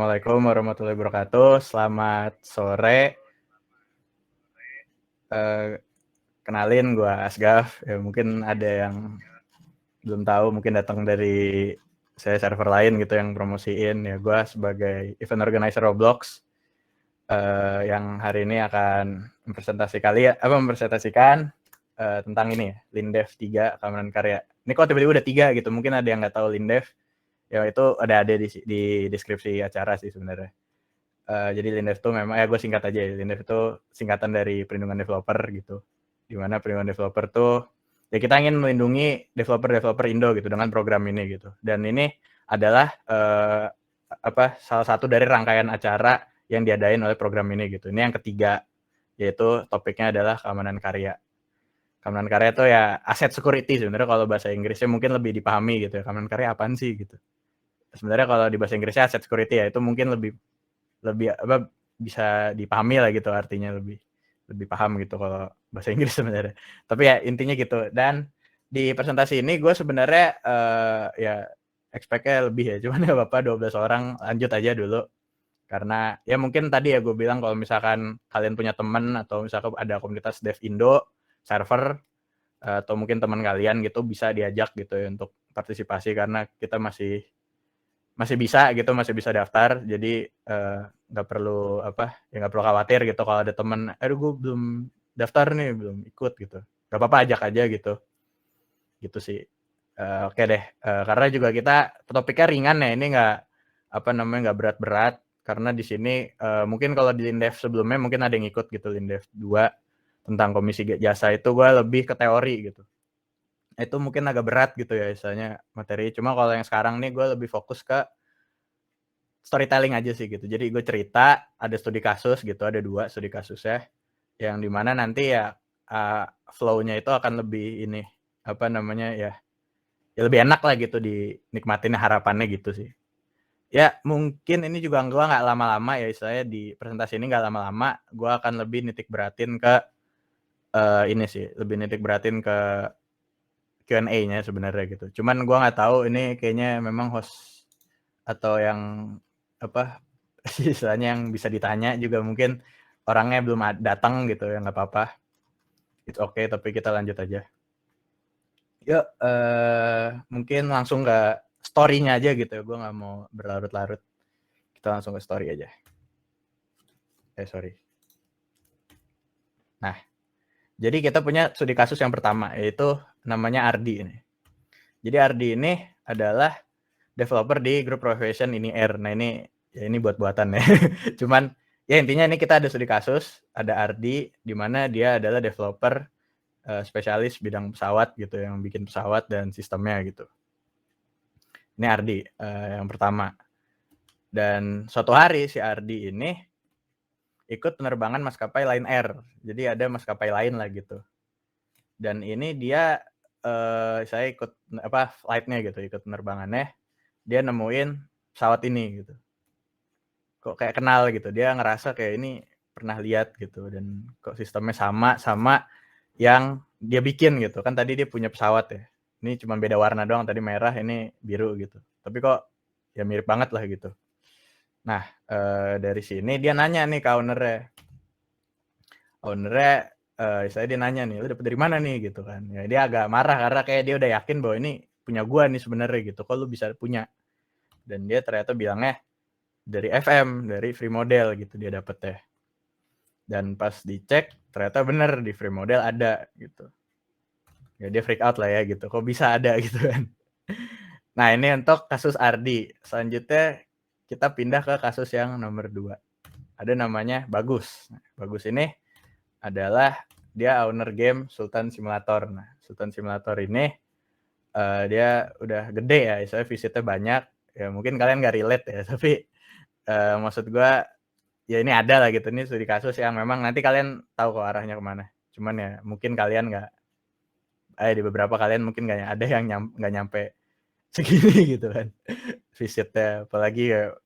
Assalamualaikum warahmatullahi wabarakatuh. Selamat sore. Kenalin gue Asgaf. Ya, mungkin ada yang belum tahu, mungkin datang dari saya server lain gitu yang promosiin. Ya, gue sebagai event organizer Roblox yang hari ini akan mempresentasikan tentang ini ya, Lindev 3 keamanan karya. Ini kok tiba-tiba udah 3 gitu. Mungkin ada yang nggak tahu Lindev. Ya itu ada di deskripsi acara sih sebenarnya. Jadi Lindev itu memang gue singkat aja ya. Lindev itu singkatan dari perlindungan developer gitu. Di mana perlindungan developer tuh ya kita ingin melindungi developer Indo gitu dengan program ini gitu. Dan ini adalah salah satu dari rangkaian acara yang diadain oleh program ini gitu. Ini yang ketiga, yaitu topiknya adalah keamanan karya. Keamanan karya itu ya aset security sebenarnya, kalau bahasa Inggrisnya mungkin lebih dipahami gitu ya. Keamanan karya apaan sih gitu. Sebenarnya kalau di bahasa Inggrisnya aset security ya itu mungkin lebih bisa dipahami lah gitu, artinya lebih paham gitu kalau bahasa Inggris sebenarnya. Tapi ya intinya gitu. Dan di presentasi ini gue sebenarnya ya expect-nya lebih ya, cuman ya Bapak 12 orang lanjut aja dulu. Karena ya mungkin tadi ya gue bilang kalau misalkan kalian punya teman atau misalkan ada komunitas dev Indo server atau mungkin teman kalian gitu bisa diajak gitu ya untuk partisipasi, karena kita masih bisa daftar. Jadi nggak perlu nggak perlu khawatir gitu kalau ada teman, aduh gue belum daftar nih, belum ikut gitu, nggak apa-apa, ajak aja gitu sih. Oke deh, karena juga kita topiknya ringan ya, ini nggak berat-berat, karena di sini mungkin kalau di Lindev sebelumnya mungkin ada yang ikut gitu, Lindev 2 tentang komisi jasa itu gue lebih ke teori gitu. Itu mungkin agak berat gitu ya misalnya materi. Cuma kalau yang sekarang nih gue lebih fokus ke storytelling aja sih gitu. Jadi gue cerita, ada studi kasus gitu, ada 2 studi kasusnya, yang dimana nanti ya flow-nya itu akan lebih ini, ya lebih enak lah gitu dinikmatin, harapannya gitu sih. Ya mungkin ini juga gue nggak lama-lama ya, istilahnya di presentasi ini nggak lama-lama, gue akan lebih nitik beratin ke ini sih, lebih nitik beratin ke Q&A-nya sebenarnya gitu. Cuman gue nggak tahu ini kayaknya memang host atau yang istilahnya yang bisa ditanya juga mungkin orangnya belum datang gitu ya, nggak apa-apa, it's okay, tapi kita lanjut aja. Yuk, mungkin langsung ke story-nya aja gitu ya, gue nggak mau berlarut-larut, kita langsung ke story aja. Sorry. Nah, jadi kita punya studi kasus yang pertama, yaitu namanya Ardi ini. Jadi Ardi ini adalah developer di grup profession ini R. Nah ini ya ini buat-buatan ya. Cuman ya intinya ini kita ada studi kasus, ada Ardi, di mana dia adalah developer spesialis bidang pesawat gitu, yang bikin pesawat dan sistemnya gitu. Ini Ardi yang pertama. Dan suatu hari si Ardi ini ikut penerbangan maskapai Lion Air. Jadi ada maskapai lain lah gitu. Dan ini dia saya ikut flight-nya gitu, ikut penerbangannya. Dia nemuin pesawat ini gitu. Kok kayak kenal gitu. Dia ngerasa kayak ini pernah lihat gitu, dan kok sistemnya sama yang dia bikin gitu. Kan tadi dia punya pesawat ya. Ini cuma beda warna doang, tadi merah, ini biru gitu. Tapi kok ya mirip banget lah gitu. Nah, dari sini dia nanya nih ke ownernya. Saya dia nanya nih, lu dapet dari mana nih gitu kan. Ya dia agak marah karena kayak dia udah yakin bahwa ini punya gua nih sebenarnya gitu. Kok lu bisa punya? Dan dia ternyata bilangnya dari FM, dari free model gitu dia dapetnya. Dan pas dicek ternyata bener di free model ada gitu. Ya dia freak out lah ya gitu, kok bisa ada gitu kan. Nah ini untuk kasus Ardi. Selanjutnya kita pindah ke kasus yang nomor 2. Ada namanya Bagus. Nah, Bagus ini adalah dia owner game Sultan Simulator. Nah Sultan Simulator ini dia udah gede ya, istilahnya visitnya banyak. Ya mungkin kalian gak relate ya, tapi maksud gue ya ini ada lah gitu. Ini studi kasus yang memang nanti kalian tahu kok arahnya kemana. Cuman ya mungkin kalian nggak, di beberapa kalian mungkin nggak ada yang nggak nyampe segini gitu kan visitnya, apalagi ya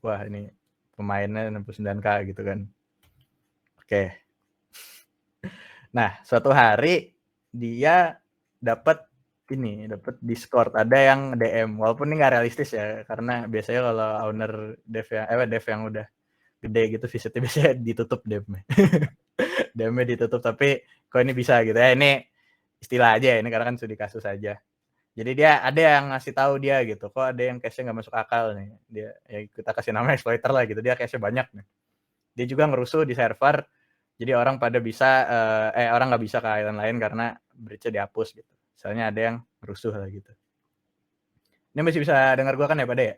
wah ini pemainnya 69K gitu kan. Oke. Nah suatu hari dia dapat ini, dapat Discord, ada yang DM, walaupun ini nggak realistis ya, karena biasanya kalau owner dev yang udah gede gitu visitnya biasanya ditutup DM-nya. DM-nya ditutup, tapi kok ini bisa gitu ya, ini istilah aja ya, ini karena kan studi kasus aja. Jadi dia ada yang ngasih tahu dia gitu, kok ada yang cache-nya nggak masuk akal nih. Dia ya kita kasih nama exploiter lah gitu, dia cache-nya banyak nih. Dia juga ngerusuh di server, jadi orang pada bisa orang nggak bisa ke island lain karena bridge-nya dihapus gitu. Misalnya ada yang ngerusuh lah gitu. Ini masih bisa dengar gua kan ya pada ya?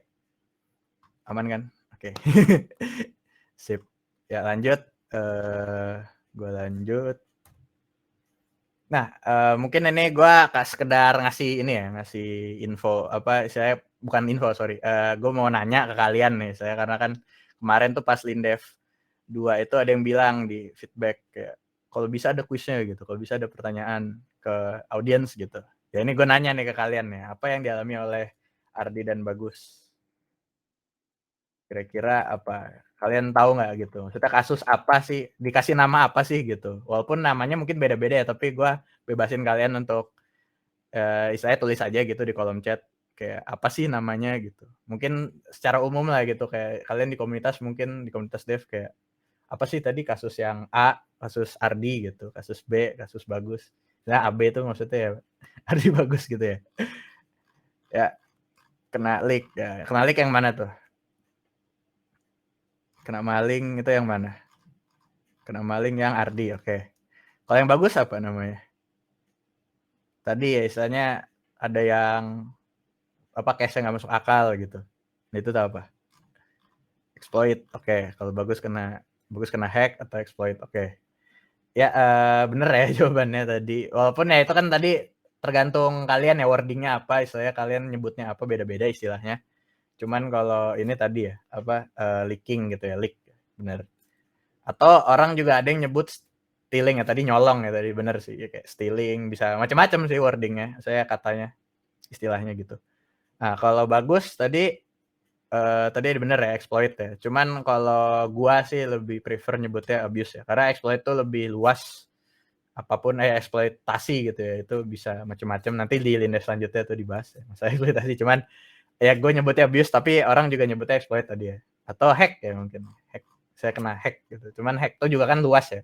Aman kan? Oke. Sip. Ya lanjut. Gua lanjut. Nah, mungkin ini gue sekedar ngasih ini ya, ngasih info apa saya bukan info sorry, gue mau nanya ke kalian nih saya karena kan kemarin tuh pas Lindev 2 itu ada yang bilang di feedback kayak kalau bisa ada kuisnya gitu, kalau bisa ada pertanyaan ke audiens gitu. Ya ini gue nanya nih ke kalian nih, apa yang dialami oleh Ardi dan Bagus? Kira-kira apa? Kalian tahu nggak gitu? Maksudnya kasus apa sih? Dikasih nama apa sih gitu? Walaupun namanya mungkin beda-beda ya, tapi gue bebasin kalian untuk istilahnya tulis aja gitu di kolom chat kayak apa sih namanya gitu. Mungkin secara umum lah gitu kayak kalian di komunitas mungkin di komunitas dev kayak apa sih tadi kasus yang A, kasus Ardi gitu, kasus B, kasus Bagus. Nah, AB itu maksudnya ya Ardi Bagus gitu ya. Ya, kena leak ya. Kena leak yang mana tuh? Kena maling itu yang mana? Kena maling yang Ardi, oke. Kalau yang Bagus apa namanya? Tadi ya istilahnya ada yang apa cache-nya nggak masuk akal gitu. Nah, itu tuh apa? Exploit, oke. Kalau Bagus kena hack atau exploit, oke. Ya bener ya jawabannya tadi. Walaupun ya itu kan tadi tergantung kalian ya wordingnya apa, istilahnya kalian nyebutnya apa beda-beda istilahnya. Cuman kalau ini tadi ya apa leaking gitu ya, leak, bener. Atau orang juga ada yang nyebut stealing ya tadi nyolong ya tadi bener sih ya, kayak stealing bisa macam-macam sih wordingnya, saya katanya istilahnya gitu. Nah kalau Bagus tadi tadi bener ya exploit ya. Cuman kalau gua sih lebih prefer nyebutnya abuse ya. Karena exploit itu lebih luas. Apapun eksploitasi gitu ya. Itu bisa macam-macam. Nanti di lini selanjutnya tuh dibahas ya. Masalah eksploitasi. Cuman ya gue nyebutnya abuse tapi orang juga nyebutnya exploit tadi ya. Atau hack ya mungkin. Hack. Saya kena hack gitu. Cuman hack itu juga kan luas ya.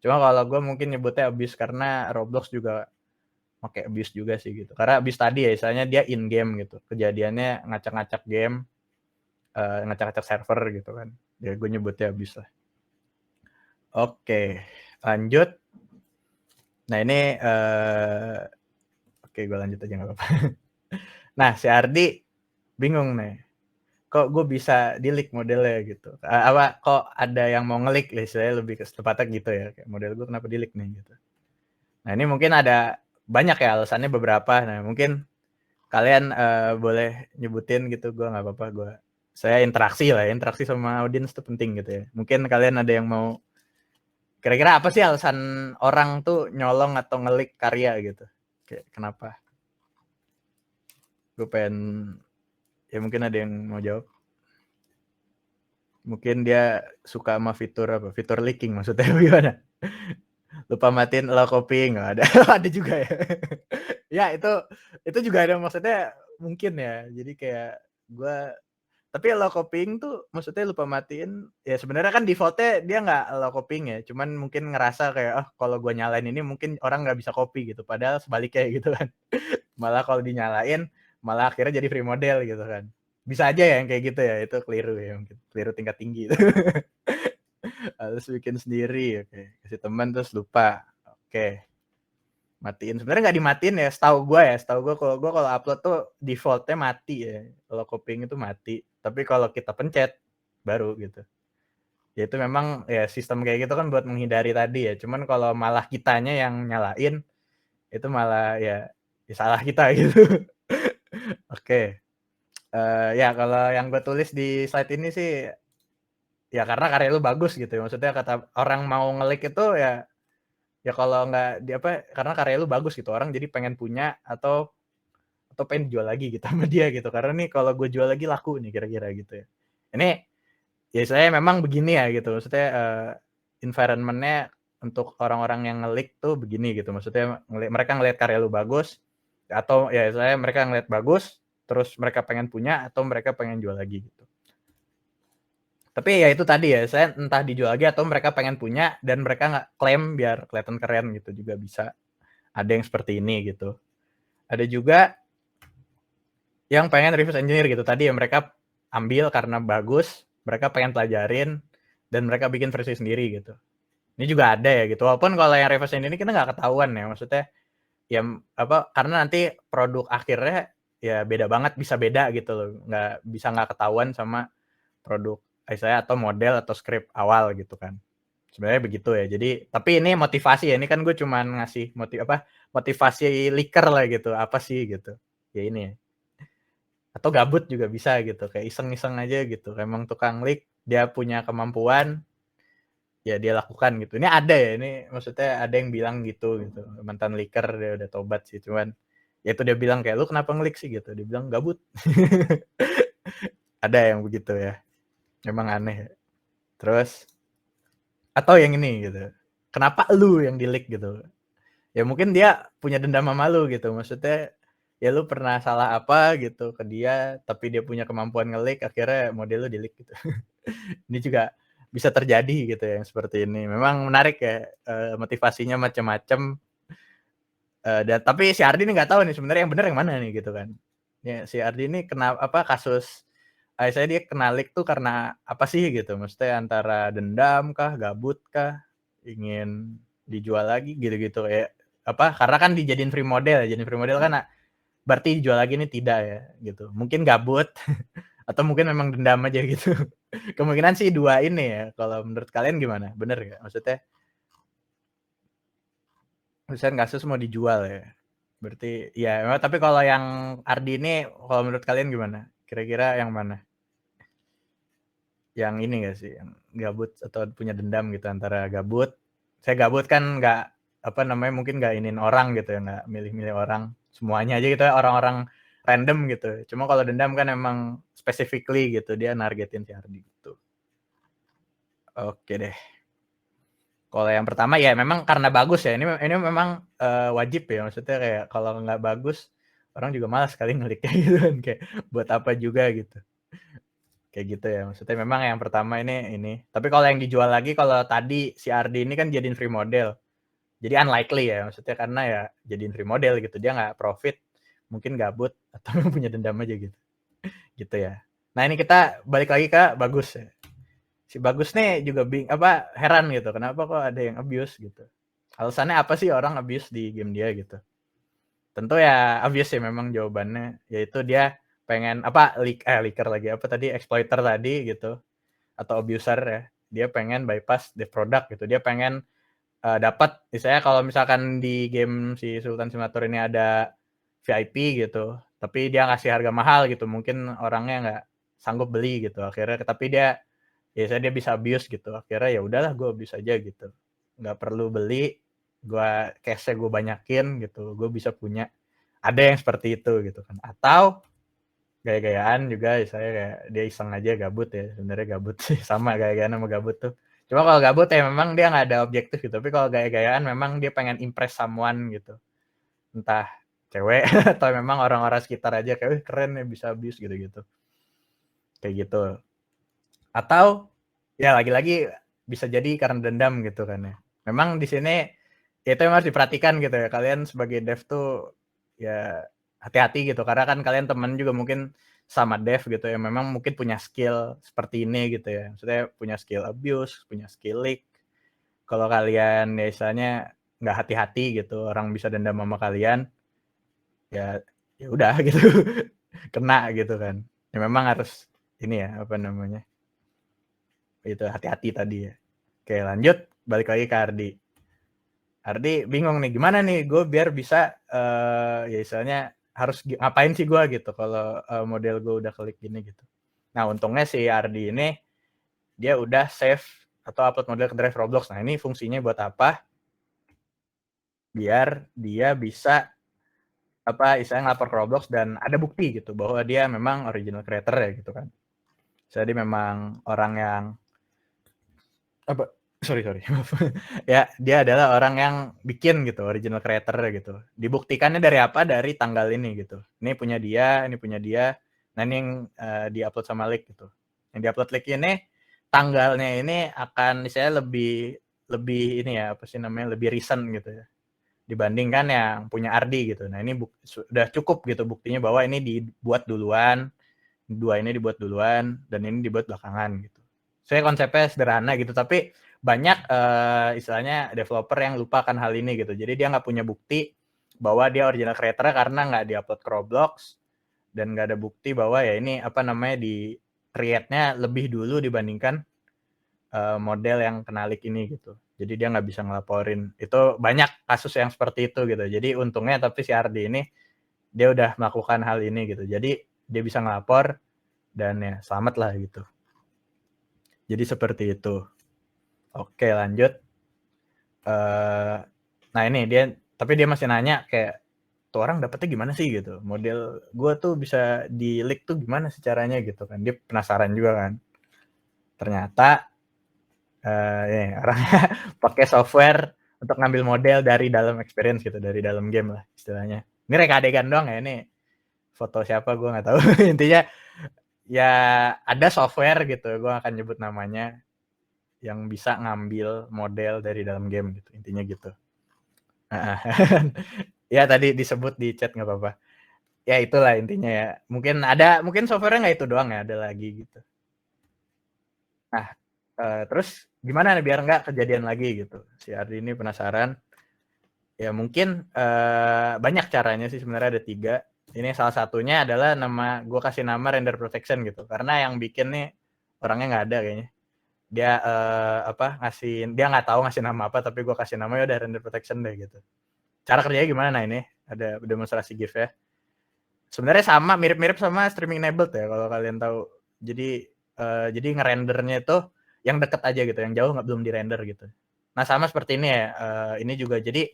Cuma kalau gue mungkin nyebutnya abuse karena Roblox juga pakai abuse juga sih gitu. Karena abuse tadi ya misalnya dia in game gitu. Kejadiannya ngacak-ngacak game. Ngacak-ngacak server gitu kan. Ya gue nyebutnya abuse lah. Oke, lanjut. Nah ini oke gue lanjut aja nggak apa-apa. Nah si Ardi bingung nih. Kok gue bisa di-leak modelnya gitu. Kok ada yang mau nge-leak istilahnya lebih ke tepatnya gitu ya. Kayak model gue kenapa di-leak nih gitu. Nah ini mungkin ada banyak ya alasannya beberapa. Nah mungkin kalian boleh nyebutin gitu. Gue nggak apa-apa. Saya interaksi lah ya. Interaksi sama audiens itu penting gitu ya. Mungkin kalian ada yang mau kira-kira apa sih alasan orang tuh nyolong atau nge-leak karya gitu? Kayak kenapa? Gue pengen ya mungkin ada yang mau jawab. Mungkin dia suka sama fitur apa? Fitur leaking maksudnya gimana? Lupa matiin allow copying nggak ada. Ada juga ya. Ya itu juga ada maksudnya mungkin ya. Jadi kayak gue tapi allow copying tuh maksudnya lupa matiin ya sebenarnya kan defaultnya dia nggak allow copying ya. Cuman mungkin ngerasa kayak kalau gue nyalain ini mungkin orang nggak bisa copy gitu. Padahal sebaliknya gitu kan. Malah kalau dinyalain malah akhirnya jadi free model gitu kan. Bisa aja ya yang kayak gitu ya. Itu keliru ya mungkin. Keliru tingkat tinggi itu. Harus bikin sendiri, oke. Kasih teman terus lupa. Oke. Matiin. Sebenarnya nggak dimatiin ya, setahu gue kalau upload tuh defaultnya mati ya. Kalau copying itu mati. Tapi kalau kita pencet baru gitu. Ya itu memang ya sistem kayak gitu kan buat menghindari tadi ya. Cuman kalau malah kitanya yang nyalain itu malah ya salah kita gitu. Oke. Ya kalau yang gue tulis di slide ini sih ya karena karya lu bagus gitu ya. Maksudnya kata orang mau nge-leak itu ya kalau nggak karena karya lu bagus gitu. Orang jadi pengen punya atau pengen jual lagi gitu sama dia gitu. Karena nih kalau gue jual lagi laku nih kira-kira gitu ya. Ini ya saya memang begini ya gitu. Maksudnya environment-nya untuk orang-orang yang nge-leak tuh begini gitu. Maksudnya mereka ngelihat karya lu bagus Atau ya saya mereka ngeliat bagus, terus mereka pengen punya atau mereka pengen jual lagi gitu. Tapi ya itu tadi ya, saya entah dijual lagi atau mereka pengen punya dan mereka nggak klaim biar kelihatan keren gitu juga bisa. Ada yang seperti ini gitu. Ada juga yang pengen reverse engineer gitu. Tadi ya mereka ambil karena bagus, mereka pengen pelajarin dan mereka bikin versi sendiri gitu. Ini juga ada ya gitu. Walaupun kalau yang reverse engineer ini kita nggak ketahuan ya, maksudnya ya karena nanti produk akhirnya ya beda banget, bisa beda gitu loh. Nggak ketahuan sama produk saya atau model atau script awal gitu kan. Sebenarnya begitu ya. Jadi tapi ini motivasi ya. Ini kan gue cuman ngasih motivasi leaker lah gitu. Apa sih gitu. Ya ini ya. Atau gabut juga bisa gitu. Kayak iseng-iseng aja gitu. Emang tukang leak, dia punya kemampuan, ya dia lakukan gitu. Ini ada ya. Ini maksudnya ada yang bilang gitu. Mantan leaker dia udah tobat sih. Cuman ya itu dia bilang kayak lu kenapa nge-leak sih gitu. Dia bilang gabut. Ada yang begitu ya. Memang aneh ya. Terus atau yang ini gitu. Kenapa lu yang di-leak gitu? Ya mungkin dia punya dendam sama lu gitu. Maksudnya ya lu pernah salah apa gitu ke dia, tapi dia punya kemampuan nge-leak akhirnya model lu di-leak gitu. Ini juga bisa terjadi gitu ya yang seperti ini. Memang menarik ya, motivasinya macam-macam, dan tapi si Ardi ini nggak tahu nih sebenarnya yang bener yang mana nih gitu kan. Ya si Ardi ini kena kasus saya dia kena leak tuh karena apa sih gitu, maksudnya antara dendam kah, gabut kah, ingin dijual lagi gitu-gitu ya, karena kan dijadiin free model ya, jadiin free model kan berarti dijual lagi nih tidak ya gitu. Mungkin gabut atau mungkin memang dendam aja gitu. Kemungkinan sih 2 ini ya, kalau menurut kalian gimana? Bener nggak? Maksudnya misalkan kasus mau dijual ya, berarti ya memang tapi kalau yang Ardi ini kalau menurut kalian gimana? Kira-kira yang mana? Yang ini nggak sih, yang gabut atau punya dendam gitu antara gabut, saya gabut kan nggak, mungkin nggak iniin orang gitu ya, nggak milih-milih orang, semuanya aja gitu ya, orang-orang random gitu. Cuma kalau dendam kan emang specifically gitu, dia nargetin si Ardi gitu. Oke deh. Kalau yang pertama ya memang karena bagus ya, ini memang, wajib ya, maksudnya kayak kalau nggak bagus, orang juga malas kali nguliknya gitu kan, kayak buat apa juga gitu. Kayak gitu ya, maksudnya memang yang pertama ini. Tapi kalau yang dijual lagi, kalau tadi si Ardi ini kan jadiin free model. Jadi unlikely ya, maksudnya karena ya jadiin free model gitu, dia nggak profit, mungkin gabut atau punya dendam aja gitu. Gitu ya. Nah ini kita balik lagi ke Bagus ya. Si Bagus nih juga heran gitu, kenapa kok ada yang abuse gitu. Alasannya apa sih orang abuse di game dia gitu. Tentu ya obvious ya memang jawabannya, yaitu dia pengen leaker lagi, exploiter tadi gitu. Atau abuser ya, dia pengen bypass the product gitu, dia pengen, dapat misalnya kalau misalkan di game si Sultan Simulator ini ada VIP gitu, tapi dia ngasih harga mahal gitu, mungkin orangnya nggak sanggup beli gitu, akhirnya tapi dia biasanya dia bisa abuse gitu, akhirnya ya udahlah gue abuse aja gitu, nggak perlu beli, cash-nya gue banyakin gitu, gue bisa punya. Ada yang seperti itu gitu kan, atau gaya-gayaan juga saya kayak dia iseng aja gabut ya, sebenarnya gabut sih sama gaya-gayaan sama gabut tuh. Cuma kalau gabut ya memang dia nggak ada objektif gitu, tapi kalau gaya-gayaan memang dia pengen impress someone gitu. Entah cewek atau memang orang-orang sekitar aja kayak, "Wih keren ya bisa abuse," gitu-gitu. Kayak gitu. Atau ya lagi-lagi bisa jadi karena dendam gitu kan ya. Memang di sini ya itu yang harus diperhatikan gitu ya. Kalian sebagai dev tuh ya hati-hati gitu karena kan kalian temen juga mungkin sama dev gitu ya. Memang mungkin punya skill seperti ini gitu ya. Maksudnya punya skill abuse, punya skill leak. Kalau kalian ya istilahnya nggak hati-hati gitu, orang bisa dendam sama kalian, ya ya udah gitu. Kena gitu kan. Ya memang harus ini ya, itu hati-hati tadi ya. Oke lanjut, balik lagi ke Ardi. Ardi bingung nih, gimana nih gue biar bisa, ya istilahnya harus ngapain sih gue gitu kalau, model gue udah klik gini gitu. Nah untungnya si Ardi ini, dia udah save atau upload model ke drive Roblox. Nah ini fungsinya buat apa? Biar dia bisa, istilahnya ngelapor ke Roblox dan ada bukti gitu bahwa dia memang original creator ya gitu kan. Jadi memang orang yang, Sorry, maaf. Ya, dia adalah orang yang bikin gitu, original creator gitu. Dibuktikannya dari apa? Dari tanggal ini gitu. Ini punya dia, ini punya dia. Nah, ini yang di-upload sama leak gitu. Yang di-upload leak ini tanggalnya ini akan misalnya lebih lebih ini ya, apa sih namanya? Lebih recent gitu ya. Dibandingkan yang punya Ardi gitu. Nah, ini sudah cukup gitu buktinya bahwa ini dibuat duluan, dua ini dibuat duluan dan ini dibuat belakangan gitu. Saya konsepnya sederhana gitu, tapi banyak istilahnya developer yang lupa akan hal ini gitu. Jadi dia nggak punya bukti bahwa dia original creator karena nggak diupload ke Roblox dan nggak ada bukti bahwa ya ini apa namanya di create-nya lebih dulu dibandingkan model yang kena leak ini gitu. Jadi dia nggak bisa ngelaporin. Itu banyak kasus yang seperti itu gitu. Jadi untungnya tapi si Ardi ini dia udah melakukan hal ini gitu. Jadi dia bisa ngelapor dan ya selamat lah gitu. Jadi seperti itu. Oke, lanjut. Nah ini tapi dia masih nanya kayak tuh orang dapetnya gimana sih gitu. Model gue tuh bisa di leak tuh gimana sih caranya gitu kan. Dia penasaran juga kan. Ternyata orangnya pakai software untuk ngambil model dari dalam experience gitu, dari dalam game lah istilahnya. Ini reka adegan doang ya, ini foto siapa gue nggak tahu. Intinya ya ada software gitu, gue akan nyebut namanya yang bisa ngambil model dari dalam game gitu, intinya gitu. Ya tadi disebut di chat nggak apa-apa. Ya itulah intinya ya. Mungkin software-nya nggak itu doang ya, ada lagi gitu. Nah, terus gimana nih biar nggak kejadian lagi gitu. Si Ardi ini penasaran. Ya mungkin banyak caranya sih sebenarnya ada 3. Ini salah satunya adalah gue kasih nama render protection gitu. Karena yang bikin nih orangnya nggak ada kayaknya. Dia dia nggak tahu ngasih nama apa, tapi gue kasih nama ya udah render protection deh gitu. Cara kerjanya gimana? Nah ini ada demonstrasi GIF ya. Sebenarnya sama, mirip-mirip sama streaming enabled ya kalau kalian tahu. Jadi ngerendernya itu yang deket aja gitu, yang jauh belum dirender gitu. Nah sama seperti ini ya. Ini juga jadi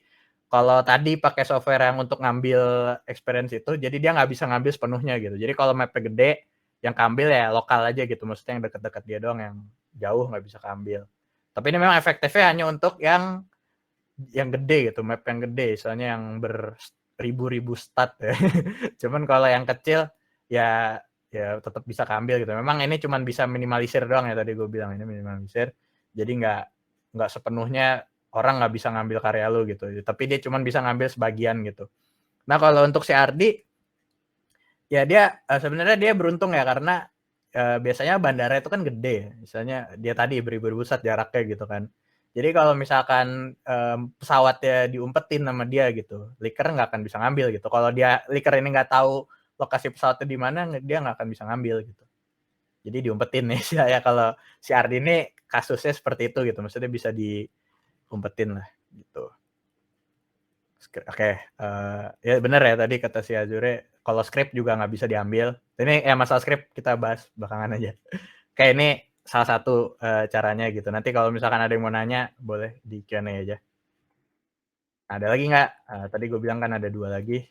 kalau tadi pakai software yang untuk ngambil experience itu, jadi dia nggak bisa ngambil sepenuhnya gitu. Jadi kalau mapnya gede, yang kambil ya lokal aja gitu. Maksudnya yang deket-deket dia doang, yang jauh nggak bisa kambil. Tapi ini memang efektifnya hanya untuk yang gede gitu, map yang gede, soalnya yang beribu-ribu stat ya. Cuman kalau yang kecil ya tetap bisa kambil gitu. Memang ini cuman bisa minimalisir doang ya, tadi gue bilang ini minimalisir. Jadi nggak sepenuhnya orang nggak bisa ngambil karya lu gitu. Tapi dia cuman bisa ngambil sebagian gitu. Nah kalau untuk si Ardi, ya dia sebenarnya dia beruntung ya karena biasanya bandara itu kan gede ya. Misalnya dia tadi beribu-ribu stat jaraknya gitu kan. Jadi kalau misalkan pesawatnya diumpetin sama dia gitu, leaker nggak akan bisa ngambil gitu. Kalau leaker ini nggak tahu lokasi pesawatnya di mana, dia nggak akan bisa ngambil gitu. Jadi diumpetin nih ya kalau si Ardi ini kasusnya seperti itu gitu. Maksudnya bisa diumpetin lah gitu. Oke, ya benar ya tadi kata si Azure, kalau script juga nggak bisa diambil. Ini masalah script kita bahas belakangan aja. Kayak ini salah satu caranya gitu. Nanti kalau misalkan ada yang mau nanya, boleh di Q&A aja. Ada lagi nggak? Tadi gue bilang kan ada 2 lagi.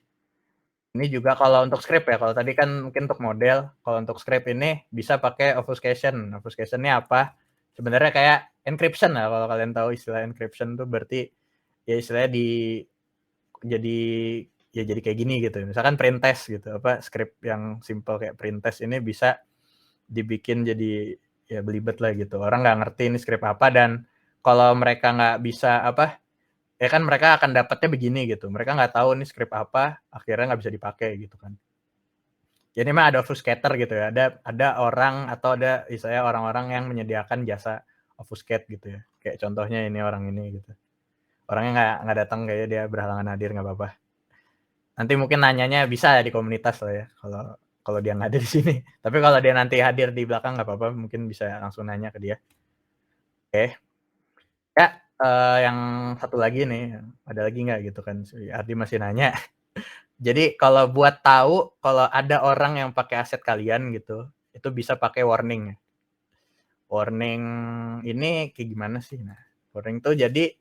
Ini juga kalau untuk script ya. Kalau tadi kan mungkin untuk model. Kalau untuk script ini bisa pakai obfuscation. Obfuscation ini apa? Sebenarnya kayak encryption lah. Kalau kalian tahu istilah encryption tuh berarti ya istilahnya jadi jadi kayak gini gitu. Misalkan print test gitu. Script yang simple kayak print test ini bisa dibikin jadi ya belibet lah gitu. Orang nggak ngerti ini script apa, dan kalau mereka nggak bisa ya kan mereka akan dapatnya begini gitu. Mereka nggak tahu ini script apa, akhirnya nggak bisa dipakai gitu kan. Jadi memang ada obfuscator gitu ya. Ada orang atau ada istilahnya orang-orang yang menyediakan jasa obfuscate gitu ya. Kayak contohnya ini orang ini gitu. Orangnya nggak datang, kayaknya dia berhalangan hadir, nggak apa-apa. Nanti mungkin nanyanya bisa di komunitas lah ya, kalau dia nggak ada di sini. Tapi kalau dia nanti hadir di belakang nggak apa-apa, mungkin bisa langsung nanya ke dia. Oke. Ya, yang satu lagi nih, ada lagi nggak gitu kan, si Ardi masih nanya. Jadi kalau buat tahu kalau ada orang yang pakai aset kalian gitu, itu bisa pakai warning. Warning ini kayak gimana sih? Nah, warning tuh jadi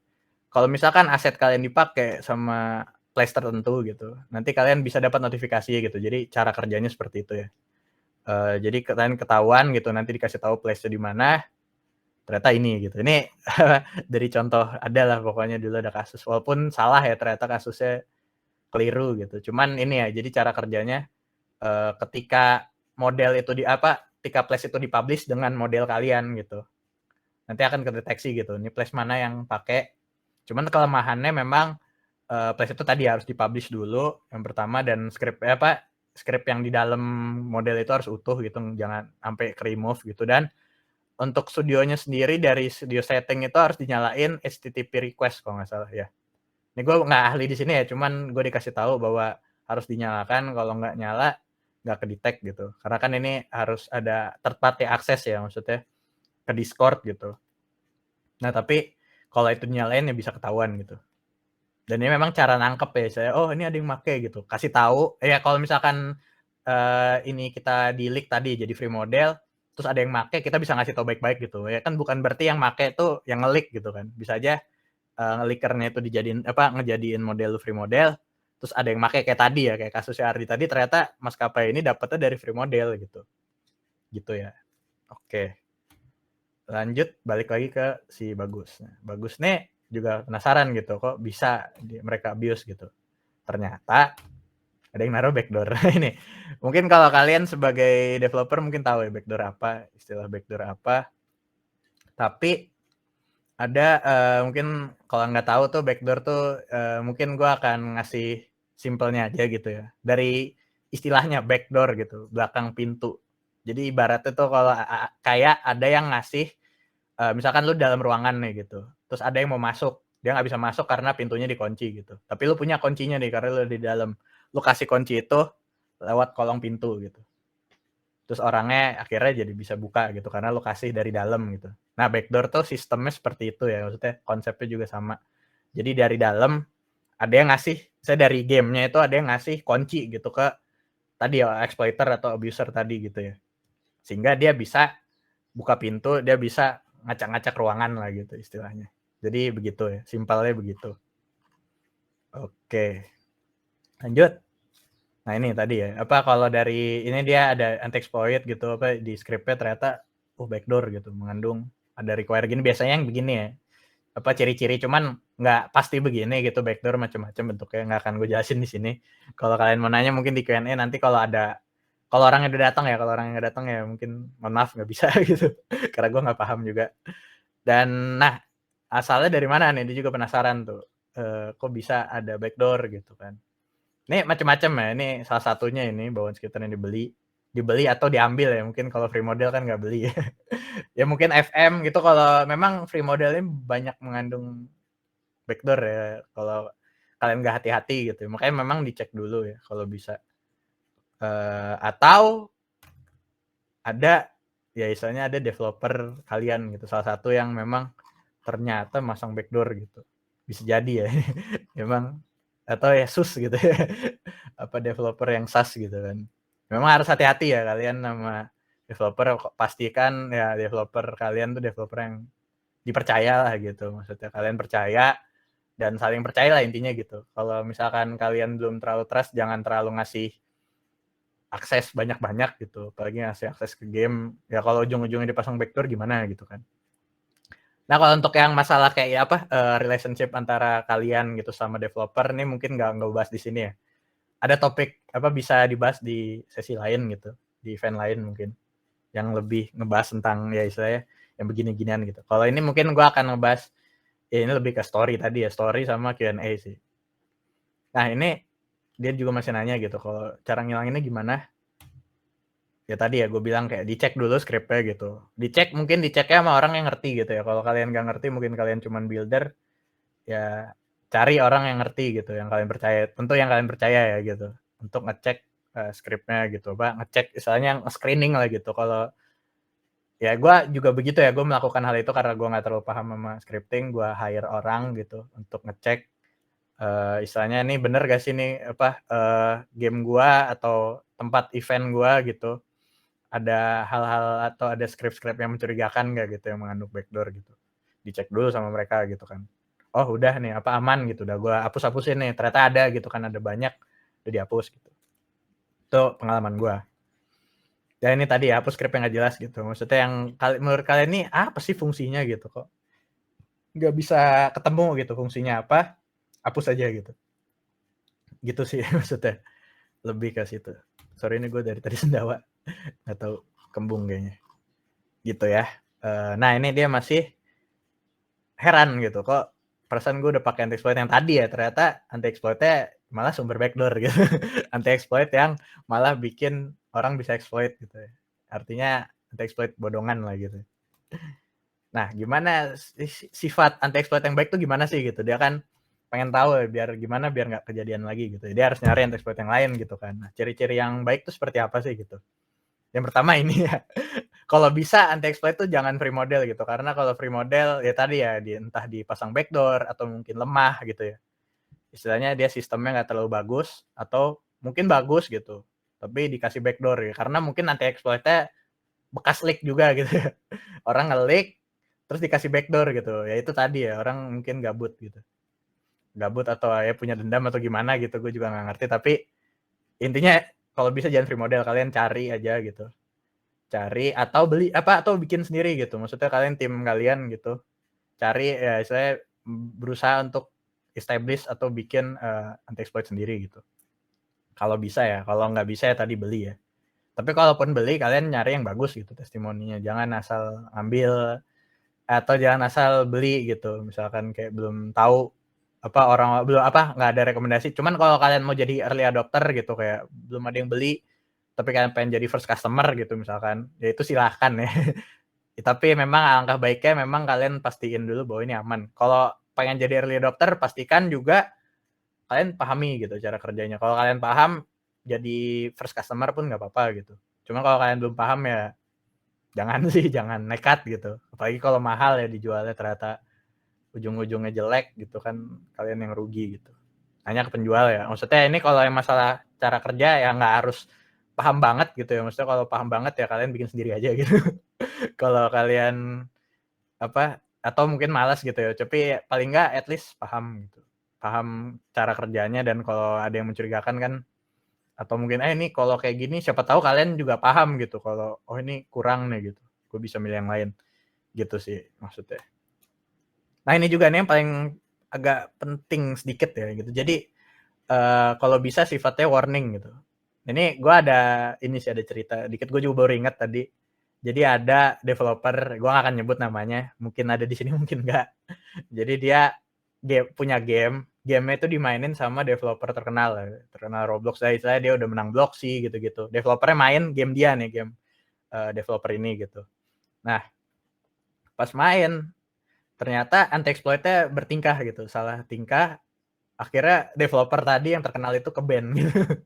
kalau misalkan aset kalian dipakai sama place tertentu gitu, nanti kalian bisa dapat notifikasi gitu. Jadi cara kerjanya seperti itu ya. Jadi kalian ketahuan gitu, nanti dikasih tahu place-nya di mana. ternyata ini gitu. Ini dari contoh ada lah pokoknya dulu ada kasus walaupun salah ya ternyata kasusnya keliru gitu. Cuman ini ya jadi cara kerjanya, ketika model itu ketika flash itu di-publish dengan model kalian gitu. Nanti akan kedeteksi gitu, ini flash mana yang pakai. Cuman kelemahannya memang, flash itu tadi harus di-publish dulu yang pertama dan script yang di dalam model itu harus utuh gitu, jangan sampai ke-remove gitu. Dan untuk studionya sendiri dari studio setting itu harus dinyalain HTTP request kalau nggak salah ya. Ini gue nggak ahli di sini ya, cuman gue dikasih tahu bahwa harus dinyalakan, kalau nggak nyala nggak ke-detect gitu. Karena kan ini harus ada third party access ya, maksudnya ke Discord gitu. Nah, tapi kalau itu dinyalain ya bisa ketahuan gitu. Dan ini memang cara nangkep ya, saya, oh ini ada yang make gitu. Kasih tahu, ya kalau misalkan ini kita di-leak tadi jadi free model, terus ada yang make, kita bisa ngasih tahu baik-baik gitu. Ya kan bukan berarti yang make itu yang nge-leak gitu kan. Bisa aja nge-leaker-nya itu ngejadiin model free model, terus ada yang make kayak tadi ya, kayak kasusnya Ardi tadi ternyata maskapai ini dapetnya dari free model gitu. Gitu ya. Oke. Lanjut balik lagi ke si Bagus. Nah, Bagus nih juga penasaran gitu, kok bisa mereka abuse gitu. Ternyata ada yang naruh backdoor. Ini mungkin kalau kalian sebagai developer mungkin tahu ya backdoor apa, istilah backdoor apa. Tapi ada mungkin kalau nggak tahu tuh backdoor tuh mungkin gue akan ngasih simpelnya aja gitu ya. Dari istilahnya backdoor gitu, belakang pintu. Jadi ibaratnya tuh kalau kayak ada yang ngasih misalkan lu dalam ruangan nih gitu, terus ada yang mau masuk, dia nggak bisa masuk karena pintunya dikunci gitu. Tapi lu punya kuncinya nih karena lu di dalam. Lu kasih kunci itu lewat kolong pintu gitu. Terus orangnya akhirnya jadi bisa buka gitu karena lu kasih dari dalam gitu. Nah, backdoor tuh sistemnya seperti itu ya, maksudnya konsepnya juga sama. Jadi dari dalam ada yang ngasih, misalnya dari gamenya itu ada yang ngasih kunci gitu ke tadi ya exploiter atau abuser tadi gitu ya. Sehingga dia bisa buka pintu, dia bisa ngacak-ngacak ruangan lah gitu istilahnya. Jadi begitu ya, simpelnya begitu. Oke. Lanjut. Nah, ini tadi ya, kalau dari ini dia ada anti-exploit gitu di script-nya ternyata backdoor gitu, mengandung ada require gini, biasanya yang begini ya. Ciri-ciri cuman nggak pasti begini gitu, backdoor macam-macam bentuknya, nggak akan gue jelasin di sini. Kalau kalian mau nanya mungkin di Q&A nanti kalau orangnya udah datang ya, kalau orangnya nggak datang ya mungkin mohon maaf nggak bisa gitu, karena gue nggak paham juga. Dan nah, asalnya dari mana nih? Dia juga penasaran tuh, kok bisa ada backdoor gitu kan. Ini macam-macam ya, ini salah satunya ini bawaan scripter yang dibeli atau diambil ya, mungkin kalau free model kan nggak beli ya. Ya mungkin FM gitu kalau memang free modelnya banyak mengandung backdoor ya, kalau kalian nggak hati-hati gitu. Makanya memang dicek dulu ya kalau bisa. Atau ada ya istilahnya ada developer kalian gitu, salah satu yang memang ternyata masang backdoor gitu. Bisa jadi ya. Memang atau ya sus gitu ya. Developer yang sus gitu kan. Memang harus hati-hati ya kalian sama developer, pastikan ya developer kalian tuh developer yang dipercaya lah gitu. Maksudnya kalian percaya dan saling percaya lah intinya gitu. Kalau misalkan kalian belum terlalu trust, jangan terlalu ngasih akses banyak-banyak gitu. Apalagi ngasih akses ke game, ya kalau ujung-ujungnya dipasang backdoor gimana gitu kan. Nah, kalau untuk yang masalah kayak relationship antara kalian gitu sama developer nih mungkin nggak bahas di sini ya. Ada topik bisa dibahas di sesi lain gitu, di event lain mungkin, yang lebih ngebahas tentang ya istilahnya yang begini-ginian gitu. Kalau ini mungkin gue akan ngebahas ya ini lebih ke story tadi ya, story sama Q&A sih. Nah, ini dia juga masih nanya gitu, kalau cara ngilanginnya gimana? Ya tadi ya gue bilang kayak dicek dulu scriptnya gitu. Mungkin diceknya sama orang yang ngerti gitu ya. Kalau kalian nggak ngerti, mungkin kalian cuman builder, ya cari orang yang ngerti gitu, yang kalian percaya. Tentu yang kalian percaya ya gitu, untuk ngecek scriptnya gitu. Ngecek misalnya screening lah gitu. Kalau ya gue juga begitu ya, gue melakukan hal itu karena gue nggak terlalu paham sama scripting. Gue hire orang gitu untuk ngecek istilahnya ini bener gak sih nih game gue atau tempat event gue gitu, ada hal-hal atau ada script-script yang mencurigakan nggak gitu yang mengandung backdoor gitu. Dicek dulu sama mereka gitu kan. Oh udah nih aman gitu, udah gue hapus-hapusin nih, ternyata ada gitu kan, ada banyak udah dihapus gitu. Itu pengalaman gue. Ya ini tadi ya, hapus script yang nggak jelas gitu. Maksudnya yang menurut kalian nih apa sih fungsinya gitu kok nggak bisa ketemu gitu fungsinya apa, hapus aja gitu. Gitu sih maksudnya, lebih ke situ. Sorry ini gue dari tadi sendawa, nggak tahu kembung kayaknya. Gitu ya. Nah ini dia masih heran gitu, kok perasaan gue udah pakai anti exploit yang tadi ya, ternyata anti exploit-nya malah sumber backdoor gitu. Anti exploit yang malah bikin orang bisa exploit gitu ya. Artinya anti exploit bodongan lah gitu. Nah, gimana sifat anti exploit yang baik tuh gimana sih gitu? Dia kan pengen tahu ya biar gimana biar nggak kejadian lagi gitu. Dia harus nyari anti exploit yang lain gitu kan. Nah, ciri-ciri yang baik tuh seperti apa sih gitu? Yang pertama ini ya, kalau bisa anti exploit tuh jangan free model gitu. Karena kalau free model ya tadi ya entah dipasang backdoor atau mungkin lemah gitu ya. Istilahnya dia sistemnya nggak terlalu bagus atau mungkin bagus gitu. Tapi dikasih backdoor ya. Karena mungkin anti exploit-nya bekas leak juga gitu ya. Orang nge-leak terus dikasih backdoor gitu. Ya itu tadi ya, orang mungkin gabut gitu. Gabut atau ya punya dendam atau gimana gitu, gue juga nggak ngerti. Tapi intinya kalau bisa jangan free model, kalian cari aja gitu. Cari atau beli apa atau bikin sendiri gitu. Maksudnya kalian tim kalian gitu. Cari ya saya berusaha untuk establish atau bikin anti exploit sendiri gitu. Kalau bisa ya, kalau nggak bisa ya tadi beli ya. Tapi kalaupun beli kalian nyari yang bagus gitu testimoninya. Jangan asal ambil atau jangan asal beli gitu. Misalkan kayak belum tahu apa orang belum apa nggak ada rekomendasi. Cuman kalau kalian mau jadi early adopter gitu kayak belum ada yang beli tapi kalian pengen jadi first customer gitu misalkan, ya itu silahkan ya. Tapi memang alangkah baiknya memang kalian pastiin dulu bahwa ini aman. Kalau pengen jadi early adopter pastikan juga kalian pahami gitu cara kerjanya. Kalau kalian paham jadi first customer pun nggak apa-apa gitu. Cuma kalau kalian belum paham ya jangan sih, jangan nekat gitu. Apalagi kalau mahal ya dijualnya ternyata ujung-ujungnya jelek gitu kan kalian yang rugi gitu. Tanya ke penjual ya. Maksudnya ini kalau yang masalah cara kerja ya nggak harus paham banget gitu ya. Maksudnya kalau paham banget ya kalian bikin sendiri aja gitu. Kalau kalian apa atau mungkin malas gitu ya. Tapi paling nggak at least paham gitu. Paham cara kerjanya dan kalau ada yang mencurigakan kan atau mungkin ini kalau kayak gini siapa tahu kalian juga paham gitu kalau oh ini kurang nih gitu. Gue bisa milih yang lain. Gitu sih maksudnya. Nah ini juga nih yang paling agak penting sedikit ya gitu. Jadi kalau bisa sifatnya warning gitu. Ini gue ada ini sih ada cerita dikit, gue juga baru ingat tadi. Jadi ada developer, gue gak akan nyebut namanya, mungkin ada di sini mungkin enggak. Jadi dia punya gamenya itu dimainin sama developer terkenal Roblox. Saya dia udah menang Bloxy gitu-gitu. Developernya main game dia nih, game developer ini gitu. Nah, pas main ternyata anti exploit-nya bertingkah gitu, salah tingkah. Akhirnya developer tadi yang terkenal itu ke-ban gitu.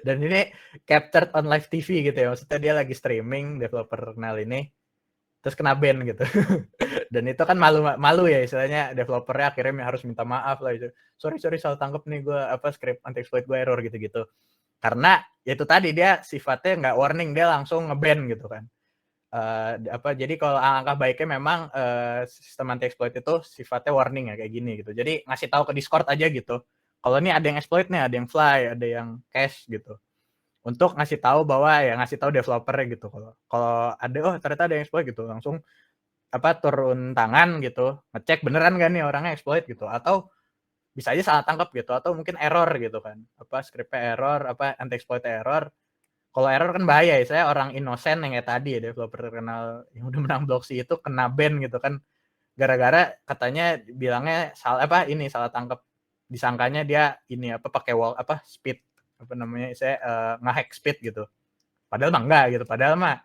Dan ini captured on live TV gitu ya. Maksudnya dia lagi streaming developer terkenal ini terus kena ban gitu. Dan itu kan malu ya istilahnya developernya akhirnya harus minta maaf lah itu. Sorry salah tangkap nih gue apa script anti exploit gue error gitu-gitu. Karena ya itu tadi dia sifatnya nggak warning, dia langsung nge-ban gitu kan. Jadi kalau alangkah baiknya memang sistem anti exploit itu sifatnya warning ya kayak gini gitu. Jadi ngasih tahu ke Discord aja gitu. Kalau ini ada yang exploit nih, ada yang fly, ada yang cache gitu. Untuk ngasih tahu bahwa ya ngasih tahu developernya gitu. Kalau ada ternyata ada yang exploit gitu, langsung turun tangan gitu, ngecek beneran gak nih orangnya exploit gitu. Atau bisa aja salah tangkap gitu atau mungkin error gitu kan. Scriptnya error, anti exploit error. Kalau error kan bahaya ya, saya orang inosen yang kayak tadi ya developer terkenal yang udah menang Bloxy itu kena ban gitu kan gara-gara katanya bilangnya salah tangkap, disangkanya dia ini pakai speed saya nge-hack speed gitu. Padahal mah enggak gitu, padahal mah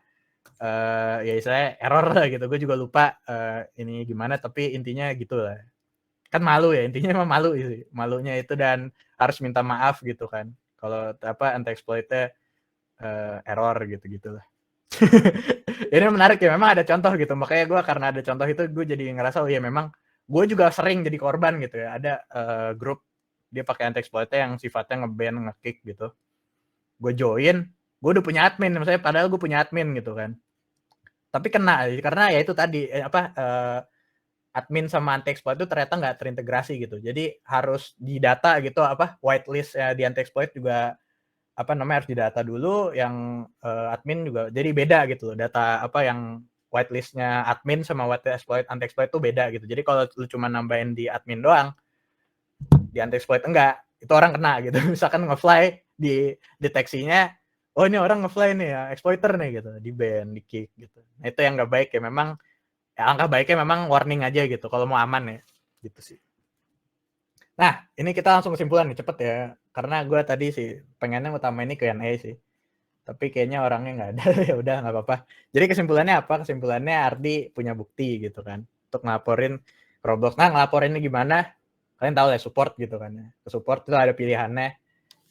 ya saya error lah gitu. Gue juga lupa ini gimana tapi intinya gitu lah. Kan malu ya, intinya emang malu sih. Malunya itu dan harus minta maaf gitu kan. Kalau anti exploit-nya error gitu-gitulah. Ini menarik ya, memang ada contoh gitu. Makanya gue karena ada contoh itu gue jadi ngerasa oh ya memang gue juga sering jadi korban gitu ya. Ada grup dia pakai anti exploit yang sifatnya nge-ban, nge-kick gitu. Gue join, gue udah punya admin, misalnya padahal gue punya admin gitu kan. Tapi kena karena ya itu tadi admin sama anti exploit itu ternyata nggak terintegrasi gitu. Jadi harus di data gitu whitelist di anti exploit juga apa namanya, harus didata dulu, yang admin juga jadi beda gitu loh, data apa yang whitelist-nya admin sama whitelist exploit, anti exploit tuh beda gitu. Jadi kalau lu cuma nambahin di admin doang, di anti exploit enggak, itu orang kena gitu. Misalkan nge-fly di deteksinya, oh ini orang nge-fly nih ya, exploiter nih gitu, di ban, di kick gitu. Nah itu yang nggak baik ya, memang ya angka baiknya memang warning aja gitu kalau mau aman ya, gitu sih. Nah ini kita langsung kesimpulan nih, cepet ya, karena gue tadi sih pengennya utama ini Q&A sih, tapi kayaknya orangnya nggak ada. Ya udah nggak apa-apa. Jadi kesimpulannya apa? Kesimpulannya Ardi punya bukti gitu kan untuk ngelaporin ke Roblox. Nah ngelaporinnya gimana? Kalian tahu lah, support gitu kan ya. Ke support itu ada pilihannya.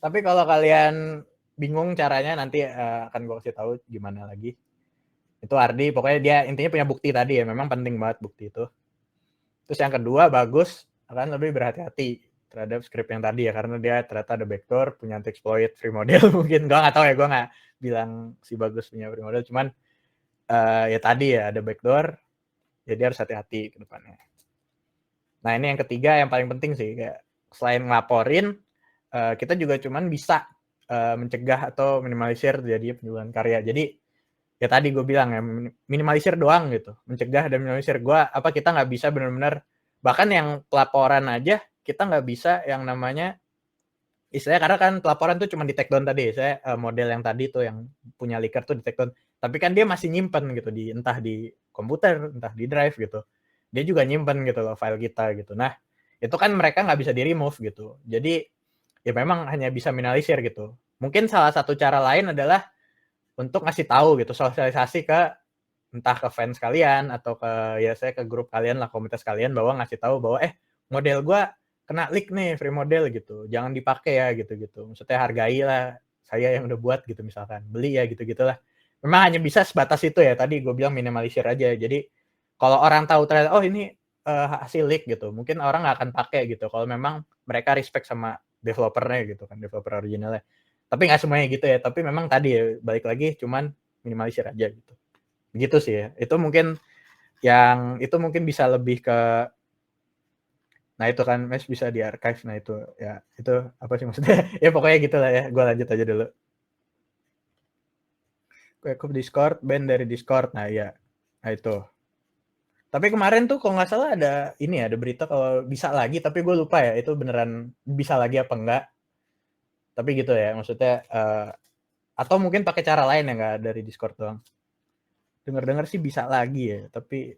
Tapi kalau kalian bingung caranya, nanti akan gue kasih tahu gimana lagi. Itu Ardi, pokoknya dia intinya punya bukti tadi ya, memang penting banget bukti itu. Terus yang kedua, bagus akan lebih berhati-hati terhadap script yang tadi ya, karena dia ternyata ada backdoor, punya anti exploit free model. Mungkin gue nggak tahu ya, gue nggak bilang si bagus punya free model, cuman ya tadi ya ada backdoor, jadi harus hati-hati ke depannya. Nah ini yang ketiga yang paling penting sih, kayak selain ngelaporin, kita juga cuman bisa mencegah atau minimalisir jadi penjualan karya. Jadi ya tadi gue bilang ya, minimalisir doang gitu, mencegah dan minimalisir. Kita nggak bisa benar-benar, bahkan yang pelaporan aja kita nggak bisa yang namanya istilahnya, karena kan pelaporan tuh cuma di take down tadi, saya model yang tadi tuh yang punya leaker tuh di take down, tapi kan dia masih nyimpen gitu di entah di komputer, entah di drive gitu, dia juga nyimpen gitu loh file kita gitu. Nah itu kan mereka nggak bisa di remove gitu, jadi ya memang hanya bisa minimalisir gitu. Mungkin salah satu cara lain adalah untuk ngasih tahu gitu, sosialisasi ke entah ke fans kalian atau ke ya saya ke grup kalian lah, komunitas kalian, bahwa ngasih tahu bahwa model gua kena leak nih, free model gitu, jangan dipakai ya gitu-gitu. Maksudnya hargailah saya yang udah buat gitu, misalkan beli ya gitu-gitulah. Memang hanya bisa sebatas itu ya, tadi gue bilang minimalisir aja. Jadi kalau orang tahu ternyata oh ini hasil leak gitu, mungkin orang nggak akan pakai gitu kalau memang mereka respect sama developernya gitu kan, developer originalnya. Tapi nggak semuanya gitu ya, tapi memang tadi ya balik lagi cuman minimalisir aja gitu. Begitu sih ya. Itu mungkin bisa lebih ke, nah itu kan Mes bisa di archive, nah itu ya itu apa sih maksudnya? Ya pokoknya gitulah ya. Gue lanjut aja dulu. Quick Discord, ban dari Discord. Nah ya, nah itu. Tapi kemarin tuh kalau nggak salah ada ini ya, ada berita kalau bisa lagi, tapi gue lupa ya itu beneran bisa lagi apa enggak. Tapi gitu ya, maksudnya atau mungkin pakai cara lain ya, nggak dari Discord doang. Dengar-dengar sih bisa lagi ya, tapi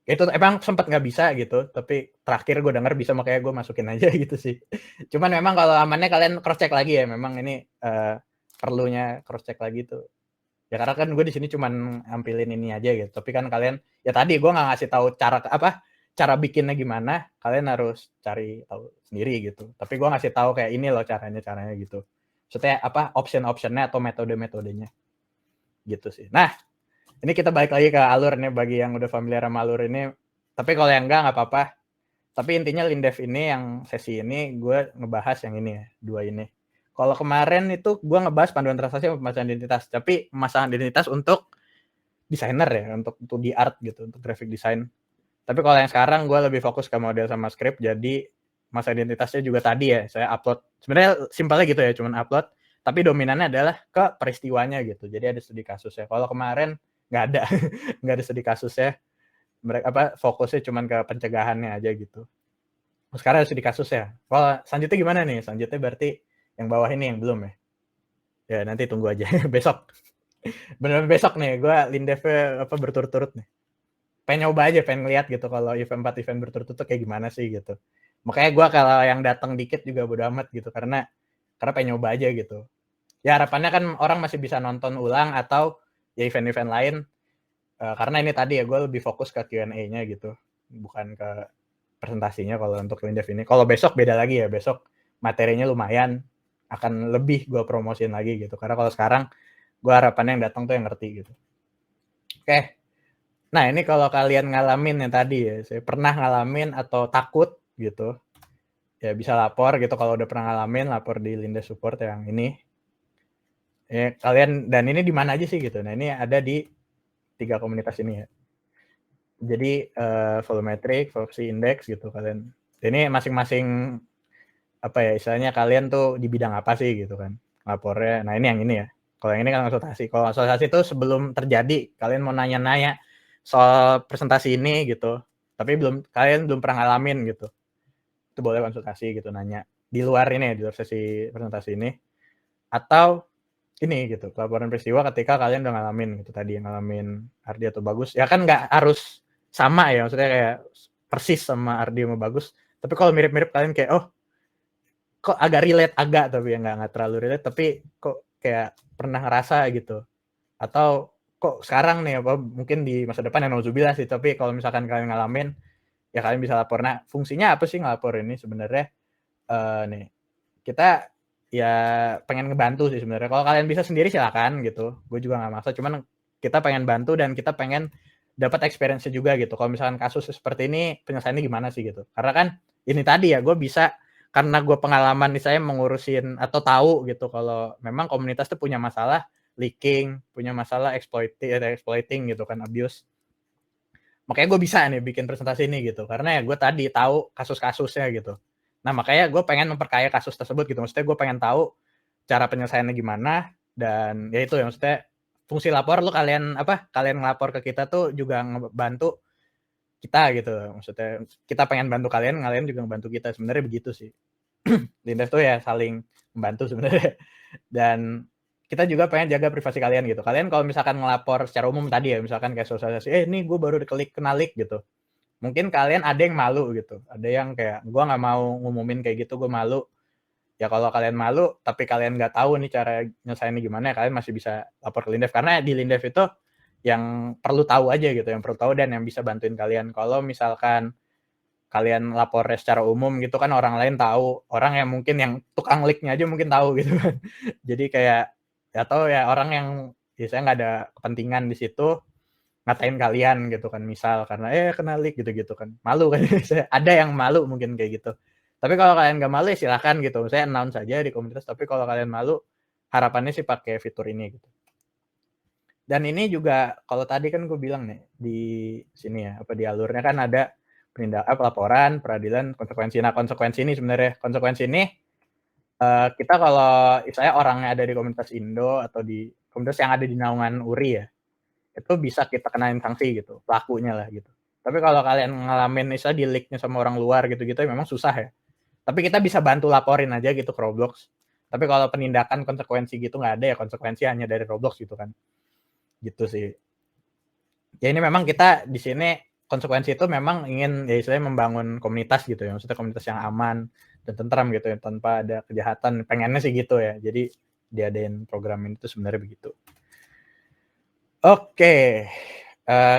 itu emang sempat nggak bisa gitu, tapi terakhir gue dengar bisa, makanya gue masukin aja gitu sih. Cuman memang kalau amannya kalian cross check lagi ya, memang ini perlunya cross check lagi tuh. Ya karena kan gue di sini cuman nampilin ini aja gitu, tapi kan kalian ya tadi gue nggak ngasih tahu cara bikinnya gimana, kalian harus cari tahu sendiri gitu. Tapi gue ngasih tahu kayak ini loh caranya gitu. Maksudnya option-optionnya atau metode-metodenya gitu sih. Nah ini kita balik lagi ke alur nih, bagi yang udah familiar sama alur ini. Tapi kalau yang enggak apa-apa. Tapi intinya Lindev ini yang sesi ini gue ngebahas yang ini ya, dua ini. Kalau kemarin itu gue ngebahas panduan transaksi sama pemasangan identitas. Tapi pemasangan identitas untuk desainer ya, untuk di art gitu, untuk graphic design. Tapi kalau yang sekarang gue lebih fokus ke model sama script, jadi masa identitasnya juga tadi ya, saya upload. Sebenarnya simpelnya gitu ya, cuman upload. Tapi dominannya adalah ke peristiwanya gitu. Jadi ada studi kasus ya. Kalau kemarin nggak ada, nggak ada studi kasusnya. Mereka fokusnya cuman ke pencegahannya aja gitu. Sekarang ada studi kasus ya. Kalau selanjutnya gimana nih? Selanjutnya berarti yang bawah ini yang belum ya? Ya nanti tunggu aja besok. Bener besok nih, gue Lindev berturut-turut nih. Pengen nyoba aja, pengen lihat gitu kalau event 4 event berturut-turut kayak gimana sih gitu. Makanya gue kalau yang datang dikit juga bodo amat gitu, karena pengen nyoba aja gitu. Ya harapannya kan orang masih bisa nonton ulang atau ya event-event lain, karena ini tadi ya gue lebih fokus ke Q&A-nya gitu, bukan ke presentasinya kalau untuk Lindev ini. Kalau besok beda lagi ya, besok materinya lumayan, akan lebih gue promosiin lagi gitu, karena kalau sekarang gue harapannya yang datang tuh yang ngerti gitu. Oke. Nah ini kalau kalian ngalamin yang tadi ya, saya pernah ngalamin atau takut gitu, ya bisa lapor gitu. Kalau udah pernah ngalamin, lapor di Lindev Support yang ini. Ya, kalian, dan ini di mana aja sih gitu. Nah ini ada di 3 komunitas ini ya. Jadi volumetric, velocity index gitu kalian. Ini masing-masing apa ya istilahnya, kalian tuh di bidang apa sih gitu kan. lapornya. Nah, ini yang ini ya. Kalau yang ini kan konsultasi. Kalau konsultasi itu sebelum terjadi, kalian mau nanya-nanya soal presentasi ini gitu, tapi kalian belum pernah ngalamin gitu. Itu boleh konsultasi gitu, nanya. Di luar ini, di luar sesi presentasi ini. Atau ini gitu, laporan peristiwa ketika kalian udah ngalamin gitu tadi, ngalamin Ardi atau Bagus. Ya kan nggak harus sama ya, maksudnya kayak persis sama Ardi sama Bagus. Tapi kalau mirip-mirip kalian kayak, oh kok agak relate agak, tapi ya nggak terlalu relate, tapi kok kayak pernah ngerasa gitu. Atau kok sekarang nih, apa mungkin di masa depan ya nauzubillah sih, tapi kalau misalkan kalian ngalamin, ya kalian bisa lapor. Nah, fungsinya apa sih ngelapor ini sebenarnya? Nih, kita ya pengen ngebantu sih sebenarnya. Kalau kalian bisa sendiri silakan gitu. Gue juga nggak maksa. Cuman kita pengen bantu dan kita pengen dapat experience juga gitu. Kalau misalkan kasus seperti ini penyelesaiannya gimana sih gitu. Karena kan ini tadi ya gue bisa karena gue pengalaman nih saya mengurusin atau tahu gitu kalau memang komunitas tuh punya masalah leaking, punya masalah exploiting gitu kan, abuse. Makanya gue bisa nih bikin presentasi ini gitu. Karena ya gue tadi tahu kasus-kasusnya gitu. Nah, makanya gue pengen memperkaya kasus tersebut gitu. Maksudnya gue pengen tahu cara penyelesaiannya gimana dan ya itu ya maksudnya fungsi lapor lu kalian ngelapor ke kita tuh juga ngebantu kita gitu. Maksudnya kita pengen bantu kalian juga ngebantu kita. Sebenarnya begitu sih. Lindes tuh ya saling membantu sebenarnya. Dan kita juga pengen jaga privasi kalian gitu. Kalian kalau misalkan ngelapor secara umum tadi ya, misalkan kayak sosialisasi, nih gue baru kena leak gitu. Mungkin kalian ada yang malu gitu. Ada yang kayak, gue nggak mau ngumumin kayak gitu, gue malu. Ya kalau kalian malu, tapi kalian nggak tahu nih cara nyelesainnya gimana, kalian masih bisa lapor ke Lindev. Karena di Lindev itu yang perlu tahu aja gitu, yang perlu tahu dan yang bisa bantuin kalian. Kalau misalkan kalian lapornya secara umum gitu kan orang lain tahu, orang yang mungkin yang tukang leak-nya aja mungkin tahu gitu kan. Jadi kayak atau ya orang yang biasanya nggak ada kepentingan di situ ngatain kalian gitu kan, misal karena kena leak gitu-gitu kan. Malu kan ada yang malu mungkin kayak gitu. Tapi kalau kalian nggak malu ya silakan gitu. Saya announce saja di komunitas, tapi kalau kalian malu harapannya sih pakai fitur ini gitu. Dan ini juga kalau tadi kan gue bilang nih di sini ya, apa di alurnya kan ada pelaporan, peradilan, konsekuensi. Nah, konsekuensi ini sebenarnya kita kalau saya orangnya ada di komunitas Indo atau di komunitas yang ada di naungan URI ya, itu bisa kita kenain sanksi gitu, pelakunya lah gitu. Tapi kalau kalian ngalamin misalnya di leak-nya sama orang luar gitu-gitu memang susah ya. Tapi kita bisa bantu laporin aja gitu ke Roblox. Tapi kalau penindakan konsekuensi gitu nggak ada ya, konsekuensi hanya dari Roblox gitu kan. Gitu sih. Ya ini memang kita di sini konsekuensi itu memang ingin ya istilahnya membangun komunitas gitu ya, maksudnya komunitas yang aman dan tentram gitu ya, tanpa ada kejahatan. Pengennya sih gitu ya. Jadi diadain program ini tuh sebenarnya begitu. Oke,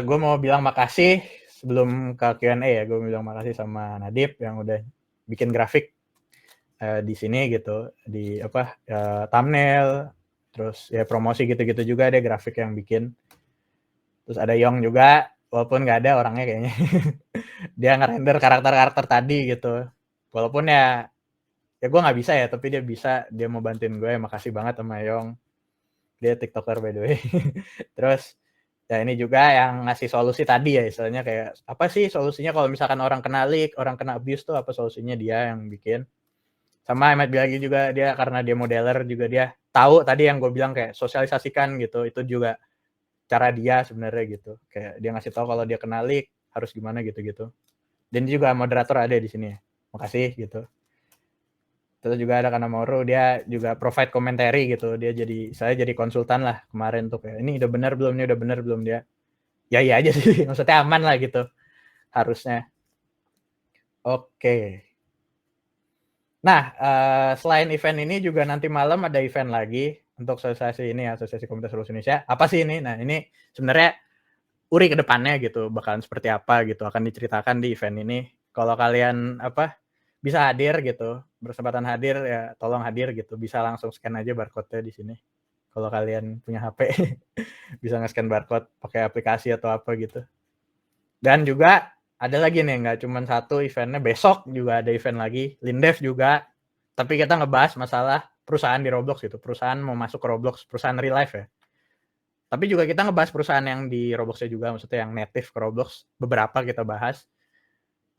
gue mau bilang makasih sebelum ke Q&A ya. Gue bilang makasih sama Nadib yang udah bikin grafik di sini gitu, di thumbnail, terus ya promosi gitu-gitu juga ada grafik yang bikin. Terus ada Yong juga, walaupun nggak ada orangnya kayaknya. Dia ngerender karakter-karakter tadi gitu. Walaupun ya gue nggak bisa ya, tapi dia bisa, dia mau bantuin gue. Makasih banget sama Yong. Dia TikToker by the way. Terus ya ini juga yang ngasih solusi tadi ya, istilahnya kayak apa sih solusinya kalau misalkan orang kena leak, orang kena abuse tuh apa solusinya, dia yang bikin. Sama Ahmad lagi juga dia karena dia modeler juga dia tahu tadi yang gue bilang kayak sosialisasikan gitu, itu juga cara dia sebenarnya gitu. Kayak dia ngasih tahu kalau dia kena leak harus gimana gitu-gitu. Dan dia juga moderator ada di sini ya. Makasih gitu. Terus juga ada Kanamaru, dia juga provide commentary gitu. Dia saya jadi konsultan lah kemarin tuh kayak ini udah benar belum, ini udah benar belum, dia. Ya iya aja sih, maksudnya aman lah gitu. Harusnya. Oke. Nah, selain event ini juga nanti malam ada event lagi untuk asosiasi ini, Asosiasi Komunitas Lulus Indonesia. Apa sih ini? Nah, ini sebenarnya URI ke depannya gitu, bakalan seperti apa gitu, akan diceritakan di event ini. Kalau kalian bisa hadir gitu, berkesempatan hadir ya tolong hadir gitu, bisa langsung scan aja barcode-nya di sini. Kalau kalian punya HP bisa nge-scan barcode pakai aplikasi atau apa gitu. Dan juga ada lagi nih, nggak cuma satu eventnya, besok juga ada event lagi, Lindev juga. Tapi kita ngebahas masalah perusahaan di Roblox gitu, perusahaan mau masuk ke Roblox, perusahaan real life ya. Tapi juga kita ngebahas perusahaan yang di Roblox-nya juga, maksudnya yang native ke Roblox, beberapa kita bahas.